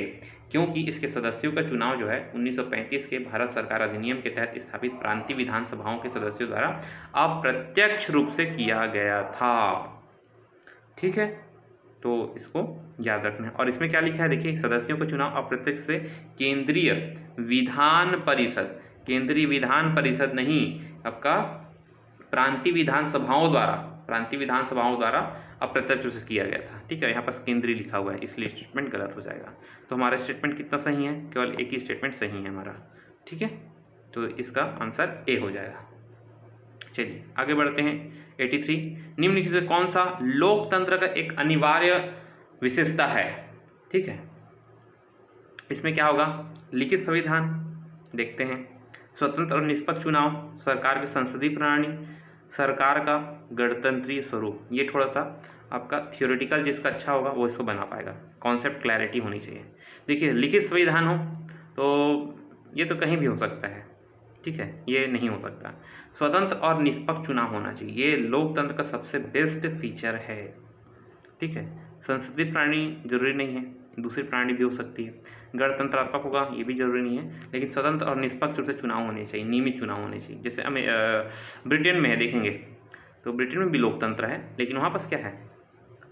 क्योंकि इसके सदस्यों का चुनाव जो है 1935 के भारत सरकार अधिनियम के तहत स्थापित प्रांतीय विधानसभाओं के सदस्यों द्वारा अप्रत्यक्ष रूप से किया गया था। ठीक है, तो इसको याद रखना है। और इसमें क्या लिखा है देखिए, सदस्यों का चुनाव अप्रत्यक्ष से केंद्रीय विधान परिषद, केंद्रीय विधान परिषद नहीं, आपका प्रांतीय विधानसभाओं द्वारा अप्रत्यक्ष रूप से किया गया था। ठीक है, यहाँ पर केंद्रीय लिखा हुआ है, इसलिए स्टेटमेंट गलत हो जाएगा। तो हमारा स्टेटमेंट कितना सही है? केवल एक ही स्टेटमेंट सही है हमारा। ठीक है, तो इसका आंसर ए हो जाएगा। चलिए आगे बढ़ते हैं। 83, निम्नलिखित से कौन सा लोकतंत्र का एक अनिवार्य विशेषता है? ठीक है, इसमें क्या होगा? लिखित संविधान, देखते हैं, स्वतंत्र और निष्पक्ष चुनाव, सरकार की संसदीय प्रणाली, सरकार का गणतंत्रीय स्वरूप। ये थोड़ा सा आपका थियोरेटिकल जिसका अच्छा होगा वो इसको बना पाएगा, कॉन्सेप्ट क्लैरिटी होनी चाहिए। देखिए लिखित संविधान हो तो ये तो कहीं भी हो सकता है, ठीक है, ये नहीं हो सकता। स्वतंत्र और निष्पक्ष चुनाव होना चाहिए, ये लोकतंत्र का सबसे बेस्ट फीचर है, ठीक है। संसदीय प्रणाली जरूरी नहीं है, दूसरी प्रणाली भी हो सकती है। गणतंत्रात्मक होगा ये भी जरूरी नहीं है, लेकिन स्वतंत्र और निष्पक्ष रूप से चुनाव होने चाहिए, नियमित चुनाव होने चाहिए। जैसे हमें ब्रिटेन में है, देखेंगे तो ब्रिटेन में भी लोकतंत्र है, लेकिन वहाँ पास क्या है?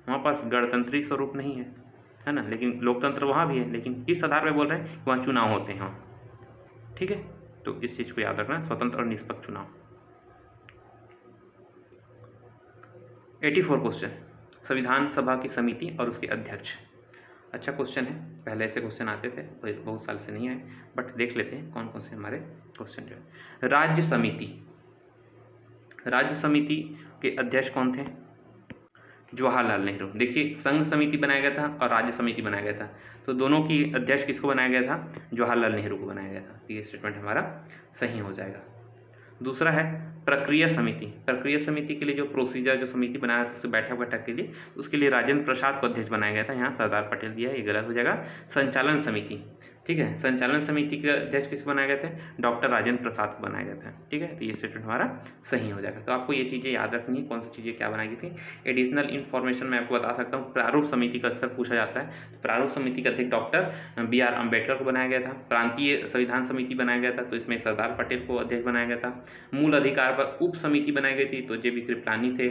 वहाँ पास गणतंत्री स्वरूप नहीं है ना, लेकिन लोकतंत्र वहाँ भी है, लेकिन किस आधार पर बोल रहे हैं? वहाँ चुनाव होते हैं वहाँ, ठीक है। तो इस चीज़ को याद रखना, स्वतंत्र और निष्पक्ष चुनाव। 84 क्वेश्चन, संविधान सभा की समिति और उसके अध्यक्ष। अच्छा क्वेश्चन है, पहले ऐसे क्वेश्चन आते थे, बहुत साल से नहीं आए, बट देख लेते हैं कौन कौन से हमारे क्वेश्चन जो है। राज्य समिति, राज्य समिति के अध्यक्ष कौन थे? जवाहरलाल नेहरू। देखिए संघ समिति बनाया गया था और राज्य समिति बनाया गया था, तो दोनों की अध्यक्ष किसको बनाया गया था? जवाहरलाल नेहरू को बनाया गया था। ये स्टेटमेंट हमारा सही हो जाएगा। दूसरा है प्रक्रिया समिति। प्रक्रिया समिति के लिए जो प्रोसीजर, जो समिति बनाया था बैठक के लिए, उसके लिए राजेंद्र प्रसाद को अध्यक्ष बनाया गया था, यहाँ सरदार पटेल दिया है, ये गलत हो जाएगा। संचालन समिति, ठीक है, संचालन समिति के अध्यक्ष किस बनाए गए थे? डॉक्टर राजेंद्र प्रसाद को बनाया गया था, ठीक है। तो ये स्टेटमेंट हमारा सही हो जाएगा। तो आपको ये चीज़ें याद रखनी है, कौन सी चीज़ें क्या बनाई गई थी। एडिशनल इन्फॉर्मेशन मैं आपको बता सकता हूँ, प्रारूप समिति का अक्सर पूछा जाता है, तो प्रारूप समिति का अध्यक्ष डॉक्टर BR अम्बेडकर को बनाया गया था। प्रांतीय संविधान समिति बनाया गया था, तो इसमें सरदार पटेल को अध्यक्ष बनाया गया था। मूल अधिकार पर उप समिति बनाई गई थी, तो JB कृपलानी थे,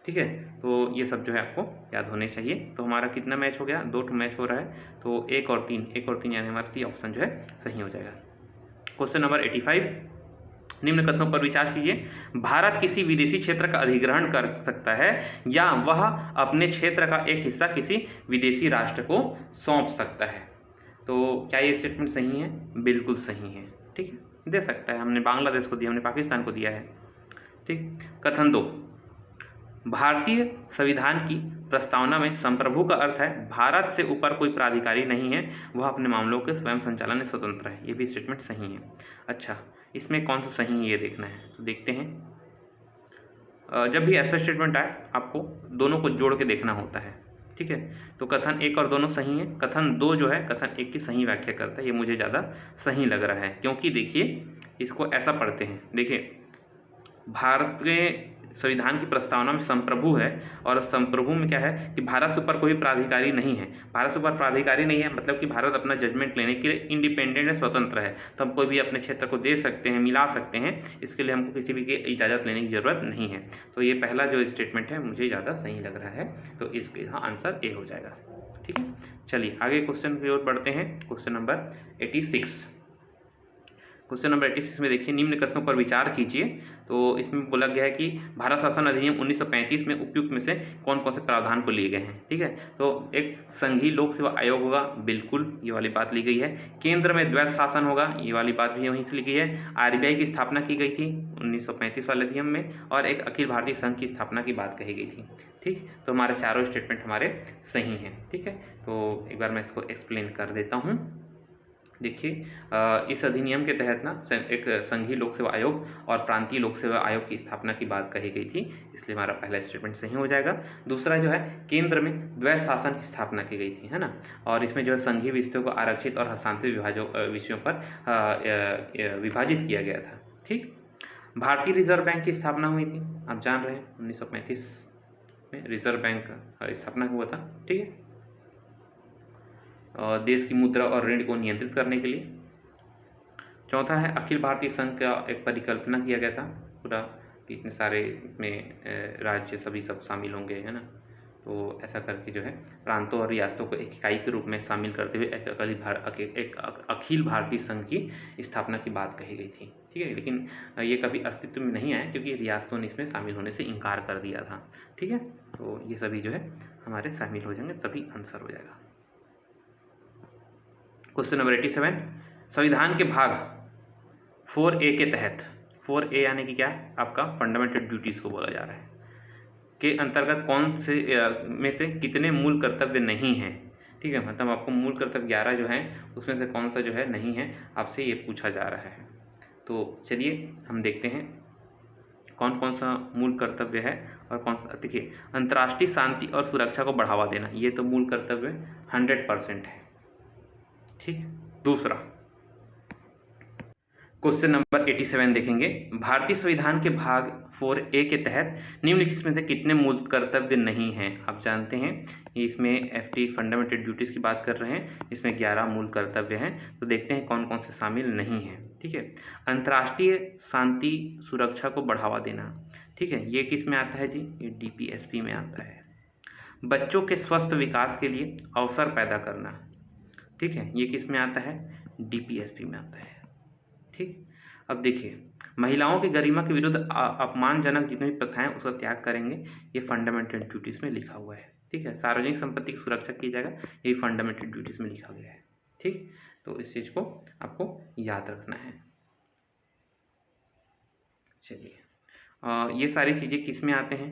ठीक है। तो ये सब जो है आपको याद होने चाहिए। तो हमारा कितना मैच हो गया? 2 मैच हो रहा है, तो 1 और 3 यानी हमारा सी ऑप्शन जो है सही हो जाएगा। क्वेश्चन नंबर 85, निम्न कथनों पर विचार कीजिए। भारत किसी विदेशी क्षेत्र का अधिग्रहण कर सकता है या वह अपने क्षेत्र का एक हिस्सा किसी विदेशी राष्ट्र को सौंप सकता है। तो क्या ये स्टेटमेंट सही है? बिल्कुल सही है, ठीक है, दे सकता है। हमने बांग्लादेश को दिया, हमने पाकिस्तान को दिया है, ठीक। कथन 2, भारतीय संविधान की प्रस्तावना में संप्रभु का अर्थ है भारत से ऊपर कोई प्राधिकारी नहीं है, वह अपने मामलों के स्वयं संचालन में स्वतंत्र है। ये भी स्टेटमेंट सही है। अच्छा, इसमें कौन सा सही है ये देखना है, तो देखते हैं। जब भी ऐसा स्टेटमेंट आए आपको दोनों को जोड़ के देखना होता है, ठीक है। तो कथन 1 और दोनों सही है। कथन 2 जो है कथन 1 की सही व्याख्या करता है, ये मुझे ज़्यादा सही लग रहा है, क्योंकि देखिए इसको ऐसा पढ़ते हैं। देखिए भारत के संविधान की प्रस्तावना में संप्रभु है, और संप्रभु में क्या है कि भारत से ऊपर कोई प्राधिकारी नहीं है। भारत से ऊपर प्राधिकारी नहीं है मतलब कि भारत अपना जजमेंट लेने के लिए इंडिपेंडेंट है, स्वतंत्र है, तो हम कोई भी अपने क्षेत्र को दे सकते हैं, मिला सकते हैं, इसके लिए हमको किसी भी की इजाज़त लेने की ज़रूरत नहीं है। तो ये पहला जो स्टेटमेंट है मुझे ज़्यादा सही लग रहा है, तो इसके यहाँ आंसर ए हो जाएगा, ठीक है। चलिए आगे क्वेश्चन की ओर बढ़ते हैं। Question number 86। क्वेश्चन नंबर 86 में देखिए, निम्न कथनों पर विचार कीजिए। तो इसमें बोला गया है कि भारत शासन अधिनियम 1935 में उपयुक्त में से कौन कौन से प्रावधान को लिए गए हैं, ठीक है। तो एक संघीय लोक सेवा आयोग होगा, बिल्कुल ये वाली बात ली गई है। केंद्र में द्वैध शासन होगा, ये वाली बात भी वहीं से ली गई है। RBI की स्थापना की गई थी 1935 वाले अधिनियम में, और एक अखिल भारतीय संघ की स्थापना की बात कही गई थी, ठीक। तो हमारे चारों स्टेटमेंट हमारे सही हैं, ठीक है। तो एक बार मैं इसको एक्सप्लेन कर देता हूँ। देखिए इस अधिनियम के तहत ना एक संघीय लोक सेवा आयोग और प्रांतीय लोक सेवा आयोग की स्थापना की बात कही गई थी, इसलिए हमारा पहला स्टेटमेंट सही हो जाएगा। दूसरा जो है, केंद्र में द्वैध शासन की स्थापना की गई थी, है ना, और इसमें जो है संघीय विषयों को आरक्षित और हस्तांतरित विषयों पर विभाजित किया गया था, ठीक। भारतीय रिजर्व बैंक की स्थापना हुई थी, आप जान रहे हैं 1935 में रिजर्व बैंक का स्थापना हुआ था, ठीक है, देश की मुद्रा और ऋण को नियंत्रित करने के लिए। चौथा है, अखिल भारतीय संघ का एक परिकल्पना किया गया था पूरा, कि इतने सारे में राज्य सभी सब शामिल होंगे, है ना, तो ऐसा करके जो है प्रांतों और रियासतों को एक इकाई के रूप में शामिल करते हुए एक अखिल भारतीय संघ की स्थापना की बात कही गई थी, ठीक है। लेकिन ये कभी अस्तित्व में नहीं आया क्योंकि रियासतों ने इसमें शामिल होने से इनकार कर दिया था, ठीक है। तो ये सभी जो है हमारे शामिल हो जाएंगे, सभी आंसर हो जाएगा। क्वेश्चन नंबर 87, संविधान के भाग 4A के तहत, 4A यानी कि क्या है आपका फंडामेंटल ड्यूटीज़ को बोला जा रहा है, के अंतर्गत कौन से में से कितने मूल कर्तव्य नहीं हैं। ठीक है, मतलब आपको मूल कर्तव्य 11 जो हैं उसमें से कौन सा जो है नहीं है, आपसे ये पूछा जा रहा है। तो चलिए हम देखते हैं कौन कौन सा मूल कर्तव्य है और कौन सा। देखिए, अंतर्राष्ट्रीय शांति और सुरक्षा को बढ़ावा देना, ये तो मूल कर्तव्य 100% है। ठीक, दूसरा क्वेश्चन नंबर 87 देखेंगे। भारतीय संविधान के भाग 4A के तहत निम्नलिखित में से कितने मूल कर्तव्य नहीं हैं। आप जानते हैं इसमें FT फंडामेंटल ड्यूटीज़ की बात कर रहे हैं, इसमें 11 मूल कर्तव्य हैं। तो देखते हैं कौन कौन से शामिल नहीं हैं। ठीक है, अंतर्राष्ट्रीय शांति सुरक्षा को बढ़ावा देना, ठीक है, ये किस में आता है जी, ये DPSP में आता है। बच्चों के स्वस्थ विकास के लिए अवसर पैदा करना, ठीक है, ये किस में आता है, DPSP में आता है। ठीक, अब देखिए, महिलाओं की गरिमा के विरुद्ध अपमानजनक जितनी भी प्रथाएं उसका त्याग करेंगे, ये फंडामेंटल ड्यूटीज़ में लिखा हुआ है। ठीक है, सार्वजनिक संपत्ति की सुरक्षा की जाएगा, ये फंडामेंटल ड्यूटीज़ में लिखा गया है। ठीक, तो इस चीज़ को आपको याद रखना है। चलिए, ये सारी चीज़ें किस में आते हैं,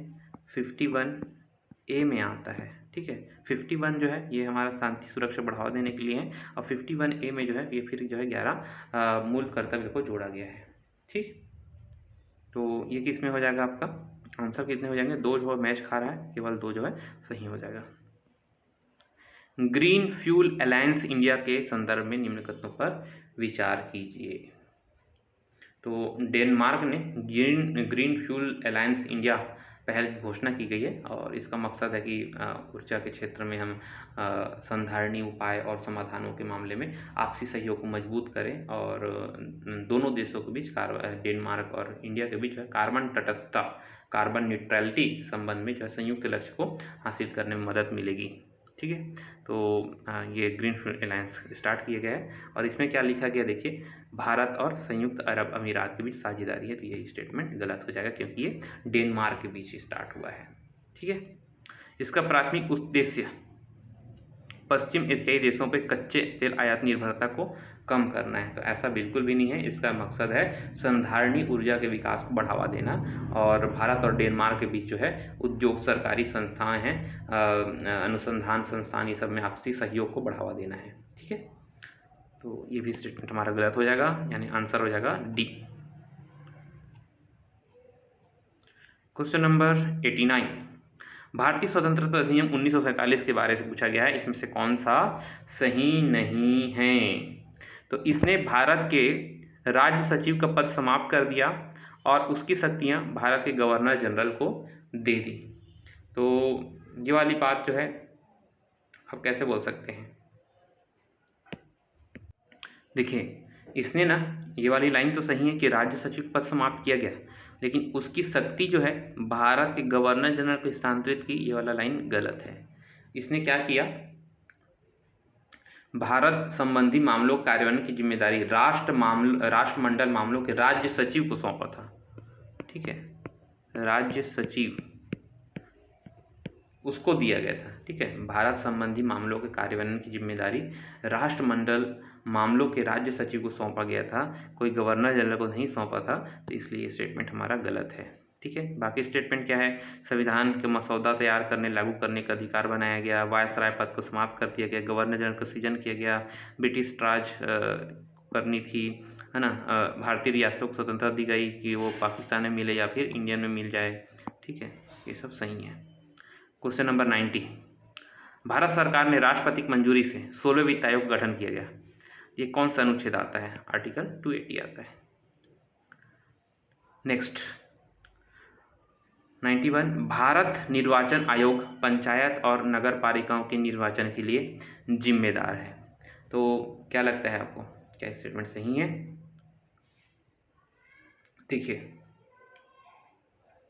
51A में आता है। ठीक है, 51 जो है ये हमारा शांति सुरक्षा बढ़ावा देने के लिए है, और 51A में जो है ये फिर जो है 11 मूल कर्तव्य को जोड़ा गया है। ठीक, तो ये किस में हो जाएगा, आपका आंसर कितने हो जाएंगे, 2 जो मैच खा रहा है, केवल 2 जो है सही हो जाएगा। ग्रीन फ्यूल अलायंस इंडिया के संदर्भ में निम्न कथनों पर विचार कीजिए। तो डेनमार्क ने ग्रीन फ्यूल अलायंस इंडिया पहल की घोषणा की गई है, और इसका मकसद है कि ऊर्जा के क्षेत्र में हम संधारणीय उपाय और समाधानों के मामले में आपसी सहयोग को मजबूत करें, और दोनों देशों के बीच डेनमार्क और इंडिया के बीच कार्बन तटस्थता, कार्बन न्यूट्रलिटी संबंध में जो संयुक्त लक्ष्य को हासिल करने में मदद मिलेगी। ठीक है, तो ये ग्रीन फ्यूल अलायंस स्टार्ट किया गया है, और इसमें क्या लिखा गया देखिए, भारत और संयुक्त अरब अमीरात के बीच साझेदारी है। तो ये स्टेटमेंट गलत हो जाएगा, क्योंकि ये डेनमार्क के बीच स्टार्ट हुआ है। ठीक है, इसका प्राथमिक उद्देश्य पश्चिम एशियाई देशों पर कच्चे तेल आयात निर्भरता को कम करना है। तो ऐसा बिल्कुल भी नहीं है, इसका मकसद है संधारणीय ऊर्जा के विकास को बढ़ावा देना, और भारत और डेनमार्क के बीच जो है उद्योग, सरकारी संस्थाएं हैं, अनुसंधान संस्थान, ये सब में आपसी सहयोग को बढ़ावा देना है। ठीक है, तो ये भी स्टेटमेंट हमारा गलत हो जाएगा, यानी आंसर हो जाएगा डी। क्वेश्चन नंबर 89, भारतीय स्वतंत्रता अधिनियम 1947 के बारे में पूछा गया है, इसमें से कौन सा सही नहीं है। तो इसने भारत के राज्य सचिव का पद समाप्त कर दिया, और उसकी शक्तियां भारत के गवर्नर जनरल को दे दी। तो ये वाली बात जो है आप कैसे बोल सकते हैं, देखिए, इसने ना, ये वाली लाइन तो सही है कि राज्य सचिव पद समाप्त किया गया, लेकिन उसकी शक्ति जो है भारत के गवर्नर जनरल को स्थानांतरित की, ये वाला लाइन गलत है। इसने क्या किया, भारत संबंधी मामलों कार्यान्वयन की जिम्मेदारी राष्ट्रमंडल मामलों के राज्य सचिव को सौंपा था। ठीक है, राज्य सचिव उसको दिया गया था। ठीक है, भारत संबंधी मामलों के कार्यान्वयन की जिम्मेदारी राष्ट्रमंडल मामलों के राज्य सचिव को सौंपा गया था, कोई गवर्नर जनरल को नहीं सौंपा था। तो इसलिए ये स्टेटमेंट हमारा गलत है। ठीक है, बाकी स्टेटमेंट क्या है, संविधान के मसौदा तैयार करने, लागू करने का अधिकार बनाया गया, वायसराय पद को समाप्त कर दिया गया, गवर्नर जनरल का सृजन किया गया, ब्रिटिश राज करनी थी, है ना, भारतीय रियासतों को स्वतंत्रता दी गई कि वो पाकिस्तान में मिले या फिर इंडियन में मिल जाए। ठीक है, ये सब सही है। क्वेश्चन नंबर 90, भारत सरकार ने राष्ट्रपति की मंजूरी से 16वें वित्त आयोग का गठन किया गया, ये कौन सा अनुच्छेद आता है, आर्टिकल 280 आता है। नेक्स्ट 91, भारत निर्वाचन आयोग पंचायत और नगर पालिकाओं के निर्वाचन के लिए जिम्मेदार है। तो क्या लगता है आपको, क्या स्टेटमेंट सही है? देखिए,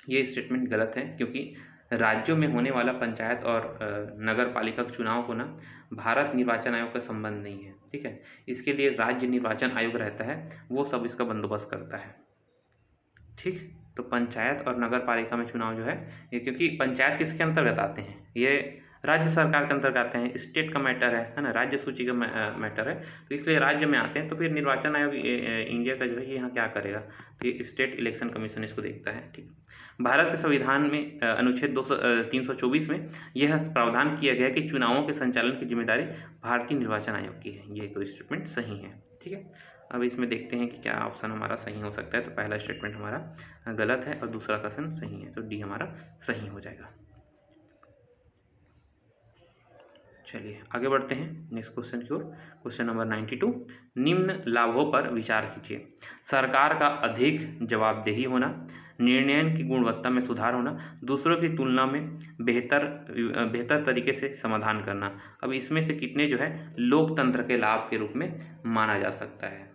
ये स्टेटमेंट गलत है, क्योंकि राज्यों में होने वाला पंचायत और नगर पालिका के चुनाव को ना भारत निर्वाचन आयोग का संबंध नहीं है। ठीक है, इसके लिए राज्य निर्वाचन आयोग रहता है, वो सब इसका बंदोबस्त करता है। ठीक, तो पंचायत और नगर पालिका में चुनाव जो है ये, क्योंकि पंचायत किसके अंतर्गत आते हैं, ये राज्य सरकार के अंतर्गत आते हैं, स्टेट का मैटर है ना, राज्य सूची का मैटर है, तो इसलिए राज्य में आते हैं। तो फिर निर्वाचन आयोग इंडिया का जो है ये यहाँ क्या करेगा, तो ये स्टेट इलेक्शन कमीशन इसको देखता है। ठीक, भारत के संविधान में अनुच्छेद 324 में यह प्रावधान किया गया कि चुनावों के संचालन की जिम्मेदारी भारतीय निर्वाचन आयोग की है। ये तो स्टेटमेंट सही है। ठीक है, अब इसमें देखते हैं कि क्या ऑप्शन हमारा सही हो सकता है। तो पहला स्टेटमेंट हमारा गलत है और दूसरा क्वेश्चन सही है, तो डी हमारा सही हो जाएगा। चलिए आगे बढ़ते हैं नेक्स्ट क्वेश्चन की ओर। क्वेश्चन नंबर 92, निम्न लाभों पर विचार कीजिए। सरकार का अधिक जवाबदेही होना, निर्णय की गुणवत्ता में सुधार होना, दूसरों की तुलना में बेहतर तरीके से समाधान करना। अब इसमें से कितने जो है लोकतंत्र के लाभ के रूप में माना जा सकता है,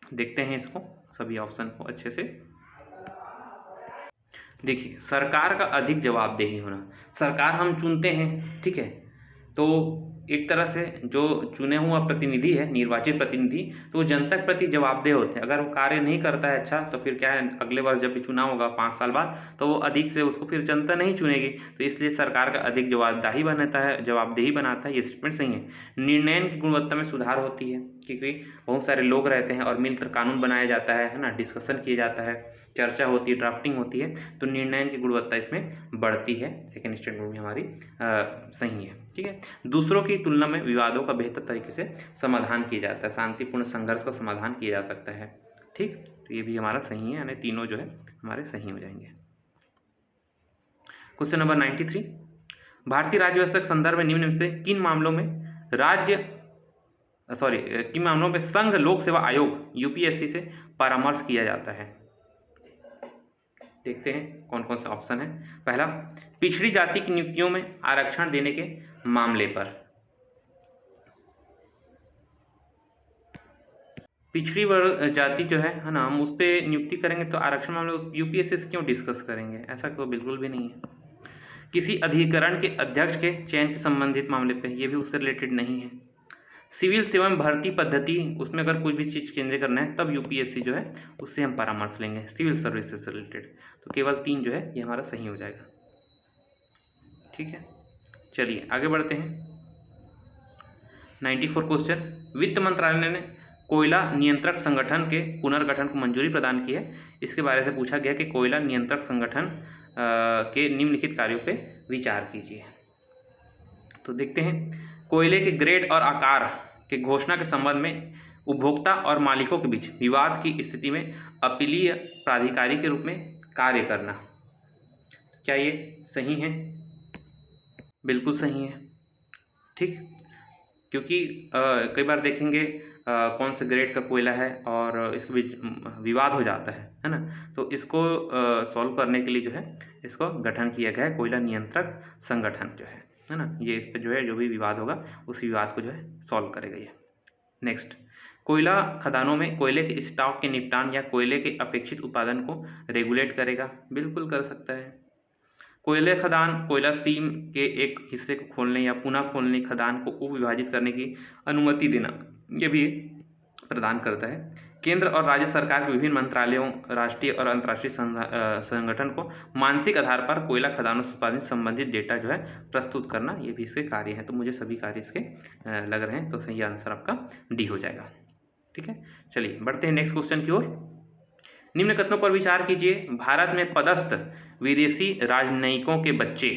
देखते हैं इसको सभी ऑप्शन को अच्छे से। देखिए, सरकार का अधिक जवाबदेही होना, सरकार हम चुनते हैं, ठीक है, तो एक तरह से जो चुने हुआ प्रतिनिधि है, निर्वाचित प्रतिनिधि, तो वो जनता के प्रति जवाबदेह होते हैं। अगर वो कार्य नहीं करता है अच्छा, तो फिर क्या है, अगले वर्ष जब भी चुनाव होगा 5 साल बाद, तो वो अधिक से उसको फिर जनता नहीं चुनेगी। तो इसलिए सरकार का अधिक जवाबदेही बनाता है, ये स्टेटमेंट सही है। निर्णय की गुणवत्ता में सुधार होती है, क्योंकि बहुत सारे लोग रहते हैं और मिलकर कानून बनाया जाता है ना, डिस्कशन किया जाता है, चर्चा होती है, ड्राफ्टिंग होती है, तो निर्णय की गुणवत्ता इसमें बढ़ती है। सेकेंड स्टेटमेंट में हमारी सही है। ठीक है, दूसरों की तुलना में विवादों का बेहतर तरीके से समाधान किया जाता है, शांतिपूर्ण संघर्ष का समाधान किया जा सकता है। ठीक, तो ये भी हमारा सही है, यानी तीनों जो है हमारे सही हो जाएंगे। क्वेश्चन नंबर 93, भारतीय राज्य व्यवस्था के संदर्भ में निम्न में से किन मामलों में संघ लोक सेवा आयोग यूपीएससी से परामर्श किया जाता है। देखते हैं कौन कौन सा ऑप्शन है। पहला, पिछड़ी जाति की नियुक्तियों में आरक्षण देने के मामले पर, पिछड़ी वर्ग जाति जो है ना, हम उस पर नियुक्ति करेंगे तो आरक्षण मामले यूपीएससी से क्यों डिस्कस करेंगे, ऐसा तो बिल्कुल भी नहीं है। किसी अधिकरण के अध्यक्ष के चयन के संबंधित मामले पे, ये भी उससे रिलेटेड नहीं है। सिविल सेवा में भर्ती पद्धति, उसमें अगर कोई भी चीज़ चेंज करना है तब यूपीएससी जो है उससे हम परामर्श लेंगे, सिविल सर्विसेज से रिलेटेड। तो केवल 3 जो है ये हमारा सही हो जाएगा। ठीक है, चलिए आगे बढ़ते हैं। 94 क्वेश्चन, वित्त मंत्रालय ने कोयला नियंत्रक संगठन के पुनर्गठन को मंजूरी प्रदान की है। इसके बारे से पूछा गया कि कोयला नियंत्रक संगठन के निम्नलिखित कार्यों पे विचार कीजिए। तो देखते हैं, कोयले के ग्रेड और आकार के घोषणा के संबंध में उपभोक्ता और मालिकों के बीच विवाद की स्थिति में अपीलीय प्राधिकारी के रूप में कार्य करना। क्या ये सही है? बिल्कुल सही है। ठीक, क्योंकि कई बार देखेंगे कौन से ग्रेड का कोयला है और इसके बीच विवाद हो जाता है ना, तो इसको सॉल्व करने के लिए जो है इसको गठन किया गया है, कोयला नियंत्रक संगठन जो है ना, ये इस पर जो है जो भी विवाद होगा उस विवाद को जो है सॉल्व करेगा ये। नेक्स्ट, कोयला खदानों में कोयले के स्टॉक के निपटान या कोयले के अपेक्षित उत्पादन को रेगुलेट करेगा। बिल्कुल कर सकता है। कोयले खदान कोयला सीम के एक हिस्से को खोलने या पुनः खोलने खदान को उपविभाजित करने की अनुमति देना, ये भी प्रदान करता है। केंद्र और राज्य सरकार के विभिन्न मंत्रालयों, राष्ट्रीय और अंतर्राष्ट्रीय संगठन को मानसिक आधार पर कोयला खदानों से उत्पादित संबंधित डेटा जो है प्रस्तुत करना, ये भी इसके कार्य हैं। तो मुझे सभी कार्य इसके लग रहे हैं, तो सही आंसर आपका डी हो जाएगा। ठीक है, चलिए बढ़ते हैं नेक्स्ट क्वेश्चन की ओर। निम्न कथनों पर विचार कीजिए। भारत में पदस्थ विदेशी राजनयिकों के बच्चे।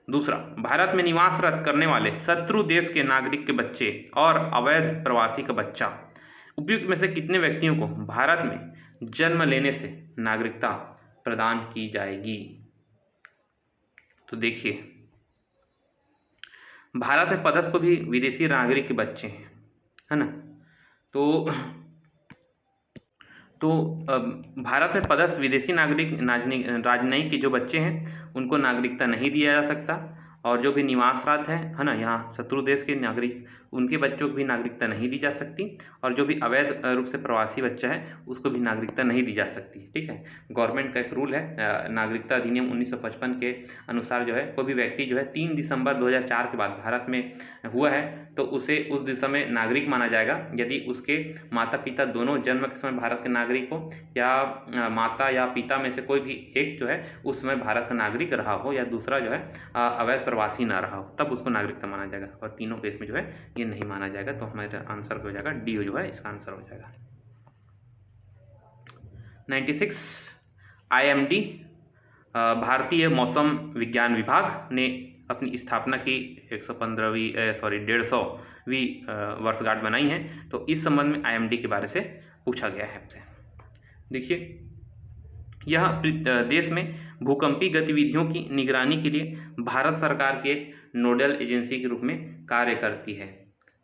दूसरा, भारत में निवासरत करने वाले शत्रु देश के नागरिक के बच्चे और अवैध प्रवासी का बच्चा, उपयुक्त में से कितने व्यक्तियों को भारत में जन्म लेने से नागरिकता प्रदान की जाएगी? तो देखिए, भारत में पदस्थ को भी विदेशी नागरिक के बच्चे हैं, है ना, तो भारत में पदस्थ विदेशी नागरिक राजनयिक के जो बच्चे हैं उनको नागरिकता नहीं दिया जा सकता, और जो भी निवासरत है ना यहाँ शत्रु देश के नागरिक, उनके बच्चों को भी नागरिकता नहीं दी जा सकती, और जो भी अवैध रूप से प्रवासी बच्चा है उसको भी नागरिकता नहीं दी जा सकती। ठीक है, गवर्नमेंट का एक रूल है, नागरिकता अधिनियम 1955 के अनुसार जो है कोई भी व्यक्ति जो है 3 दिसंबर 2004 के बाद भारत में हुआ है तो उसे उस दिशा में नागरिक माना जाएगा यदि उसके माता पिता दोनों जन्म के समय भारत के नागरिक हो, या माता या पिता में से कोई भी एक जो है उस समय भारत का नागरिक रहा हो, या दूसरा जो है अवैध प्रवासी ना रहा हो, तब उसको नागरिकता माना जाएगा। और तीनों केस में जो है ये नहीं माना जाएगा। तो हमारा आंसर हो जाएगा डी जो है इसका आंसर हो जाएगा। 96 IMD भारतीय मौसम विज्ञान विभाग ने अपनी स्थापना की 115वीं वर्षगांठ मनाई है। तो इस संबंध में IMD के बारे से पूछा गया है आपसे। देखिए, यह देश में भूकंपी गतिविधियों की निगरानी के लिए भारत सरकार के नोडल एजेंसी के रूप में कार्य करती है।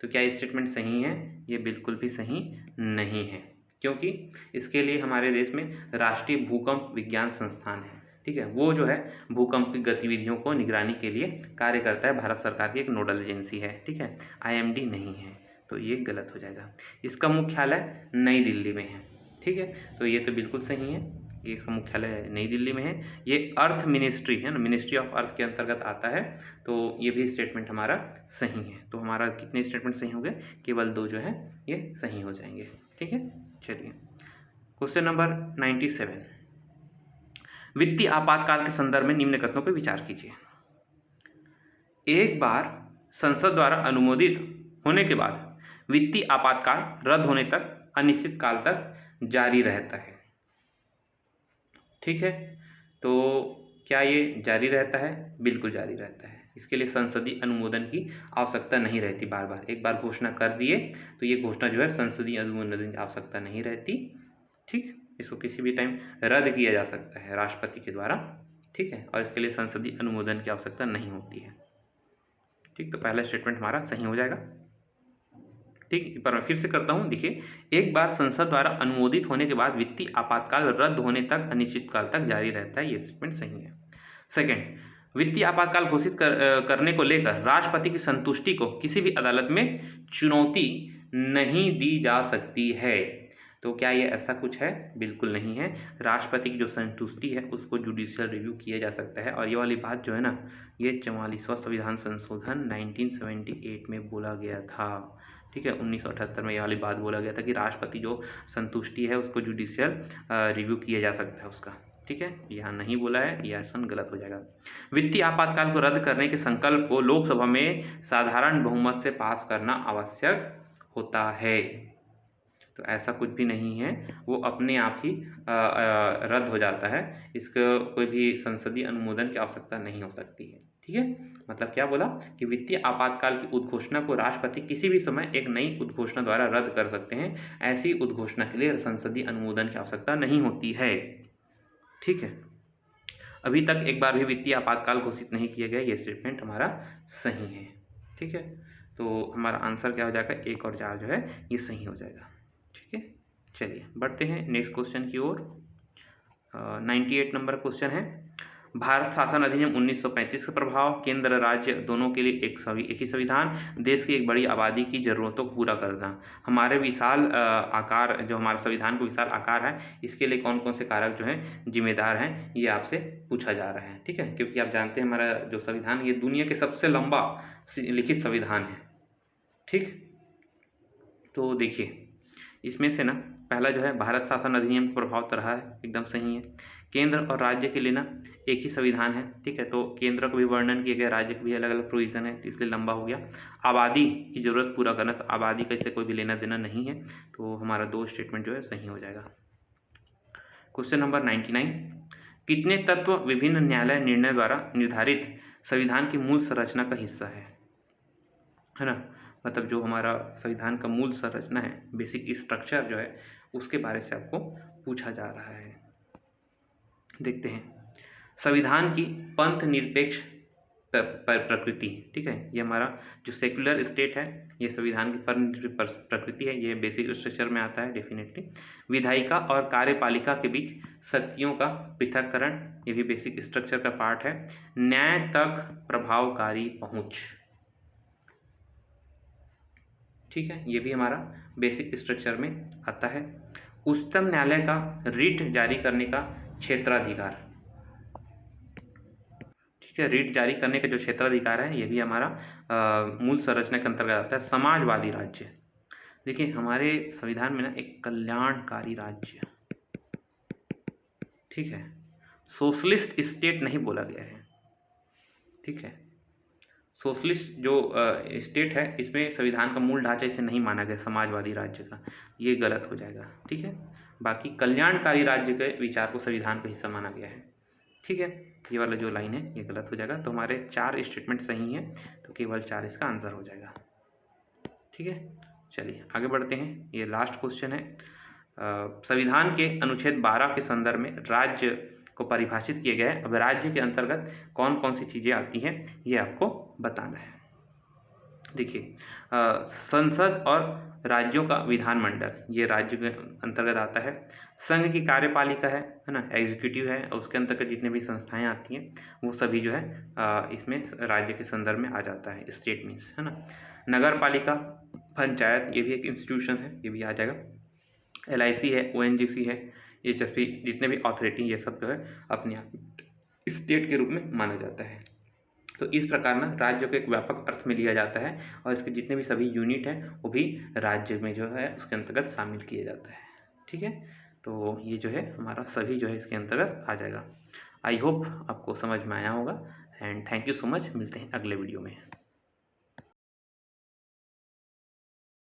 तो क्या ये स्टेटमेंट सही है? ये बिल्कुल भी सही नहीं है, क्योंकि इसके लिए हमारे देश में राष्ट्रीय भूकंप विज्ञान संस्थान है। ठीक है, वो जो है भूकंप की गतिविधियों को निगरानी के लिए कार्य करता है, भारत सरकार की एक नोडल एजेंसी है। ठीक है, IMD नहीं है, तो ये गलत हो जाएगा। इसका मुख्यालय नई दिल्ली में है। ठीक है, तो ये तो बिल्कुल सही है, ये इसका मुख्यालय नई दिल्ली में है। ये अर्थ मिनिस्ट्री है ना, मिनिस्ट्री ऑफ अर्थ के अंतर्गत आता है। तो ये भी स्टेटमेंट हमारा सही है। तो हमारा कितने स्टेटमेंट सही हो गए? केवल 2 जो है ये सही हो जाएंगे। ठीक है, चलिए क्वेश्चन नंबर 97, वित्तीय आपातकाल के संदर्भ में निम्न कथनों पर विचार कीजिए। एक बार संसद द्वारा अनुमोदित होने के बाद वित्तीय आपातकाल रद्द होने तक अनिश्चित काल तक जारी रहता है। ठीक है, तो क्या ये जारी रहता है? बिल्कुल जारी रहता है। इसके लिए संसदीय अनुमोदन की आवश्यकता नहीं रहती। बार बार एक बार घोषणा कर दिए तो ये घोषणा जो है संसदीय अनुमोदन की आवश्यकता नहीं रहती। ठीक, इसको किसी भी टाइम रद्द किया जा सकता है राष्ट्रपति के द्वारा। ठीक है, और इसके लिए संसदीय अनुमोदन की आवश्यकता नहीं होती है। ठीक, तो पहला स्टेटमेंट हमारा सही हो जाएगा। ठीक, पर मैं फिर से करता हूँ। देखिए, एक बार संसद द्वारा अनुमोदित होने के बाद वित्तीय आपातकाल रद्द होने तक अनिश्चितकाल तक जारी रहता है। ये स्टेटमेंट सही है। सेकंड, वित्तीय आपातकाल घोषित करने को लेकर राष्ट्रपति की संतुष्टि को किसी भी अदालत में चुनौती नहीं दी जा सकती है। तो क्या ये ऐसा कुछ है? बिल्कुल नहीं है। राष्ट्रपति की जो संतुष्टि है उसको जुडिशियल रिव्यू किया जा सकता है। और ये वाली बात जो है ना, ये 44वां संविधान संशोधन 1978 में बोला गया था। ठीक है, 1978 में ये वाली बात बोला गया था कि राष्ट्रपति जो संतुष्टि है उसको जुडिशियल रिव्यू किया जा सकता है उसका। ठीक है, यहाँ नहीं बोला है, यह ऑप्शन गलत हो जाएगा। वित्तीय आपातकाल को रद्द करने के संकल्प को लोकसभा में साधारण बहुमत से पास करना आवश्यक होता है। तो ऐसा कुछ भी नहीं है, वो अपने आप ही रद्द हो जाता है। इसको कोई भी संसदीय अनुमोदन की आवश्यकता नहीं हो सकती है। ठीक है, मतलब क्या बोला कि वित्तीय आपातकाल की उद्घोषणा को राष्ट्रपति किसी भी समय एक नई उद्घोषणा द्वारा रद्द कर सकते हैं। ऐसी उद्घोषणा के लिए संसदीय अनुमोदन की आवश्यकता नहीं होती है। ठीक है, अभी तक एक बार भी वित्तीय आपातकाल घोषित नहीं किया गया। ये स्टेटमेंट हमारा सही है। ठीक है, तो हमारा आंसर क्या हो जाएगा? 1 और 4 जो है ये सही हो जाएगा। ठीक है, चलिए बढ़ते हैं नेक्स्ट क्वेश्चन की ओर। 98 नंबर क्वेश्चन है, भारत शासन अधिनियम 1935 का प्रभाव केंद्र राज्य दोनों के लिए एक ही संविधान, देश की एक बड़ी आबादी की ज़रूरतों को पूरा करना। हमारे विशाल आकार, जो हमारा संविधान को विशाल आकार है, इसके लिए कौन कौन से कारक जो हैं जिम्मेदार हैं, ये आपसे पूछा जा रहा है। ठीक है, क्योंकि आप जानते हैं हमारा जो संविधान ये दुनिया के सबसे लंबा लिखित संविधान है। ठीक, तो देखिए इसमें से ना पहला जो है भारत शासन अधिनियम का प्रभाव तो रहा है, एकदम सही है। केंद्र और राज्य के लिए ना एक ही संविधान है। ठीक है, तो केंद्र को भी वर्णन किया गया, राज्य को भी अलग अलग प्रोविजन है, तो इसलिए लंबा हो गया। आबादी की जरूरत पूरा करना, तो आबादी का इससे कोई भी लेना देना नहीं है। तो हमारा 2 स्टेटमेंट जो है सही हो जाएगा। क्वेश्चन नंबर 99, कितने तत्व विभिन्न न्यायालय निर्णय द्वारा निर्धारित संविधान की मूल संरचना का हिस्सा है ना? मतलब जो हमारा संविधान का मूल संरचना है, बेसिक स्ट्रक्चर जो है, उसके बारे से आपको पूछा जा रहा है। देखते हैं, संविधान की पंथ निरपेक्ष प्रकृति। ठीक है, ये हमारा जो सेक्युलर स्टेट है, ये संविधान की पंथ प्रकृति है, ये बेसिक स्ट्रक्चर में आता है डेफिनेटली। विधायिका और कार्यपालिका के बीच शक्तियों का पृथक्करण, ये भी बेसिक स्ट्रक्चर का पार्ट है। न्याय तक प्रभावकारी पहुंच, ठीक है, ये भी हमारा बेसिक स्ट्रक्चर में आता है। उच्चतम न्यायालय का रिट जारी करने का क्षेत्राधिकार, ठीक है, रिट जारी करने का जो क्षेत्राधिकार है, ये भी हमारा मूल संरचना के अंतर्गत आता है समाजवादी राज्य। देखिए हमारे संविधान में ना एक कल्याणकारी राज्य, ठीक है, सोशलिस्ट स्टेट नहीं बोला गया है, ठीक है। सोशलिस्ट जो स्टेट है इसमें संविधान का मूल ढांचा इसे नहीं माना गया समाजवादी राज्य का, ये गलत हो जाएगा, ठीक है। बाकी कल्याणकारी राज्य के विचार को संविधान का हिस्सा माना गया है, ठीक है। ये वाला जो लाइन है ये गलत हो जाएगा। तो हमारे 4 स्टेटमेंट सही हैं, तो केवल 4 इसका आंसर हो जाएगा, ठीक है। चलिए आगे बढ़ते हैं। ये लास्ट क्वेश्चन है। संविधान के अनुच्छेद 12 के संदर्भ में राज्य को परिभाषित किया गया है। अब राज्य के अंतर्गत कौन कौन सी चीज़ें आती हैं ये आपको बताना है। देखिए संसद और राज्यों का विधानमंडल ये राज्य के अंतर्गत आता है। संघ की कार्यपालिका है ना, एग्जीक्यूटिव है, और उसके अंतर्गत जितने भी संस्थाएं आती हैं वो सभी जो है इसमें राज्य के संदर्भ में आ जाता है, स्टेट मीन्स, है ना। नगर पालिका, पंचायत, ये भी एक इंस्टीट्यूशन है, ये भी आ जाएगा। LIC है, ONGC है, ये जितने भी अथॉरिटी ये सब जो है अपने आप स्टेट के रूप में माना जाता है। तो इस प्रकार ना राज्य को एक व्यापक अर्थ में लिया जाता है, और इसके जितने भी सभी यूनिट हैं वो भी राज्य में जो है उसके अंतर्गत शामिल किया जाता है, ठीक है। तो ये जो है हमारा सभी जो है इसके अंतर्गत आ जाएगा। आई होप आपको समझ में आया होगा, and thank you so much. मिलते हैं अगले वीडियो में।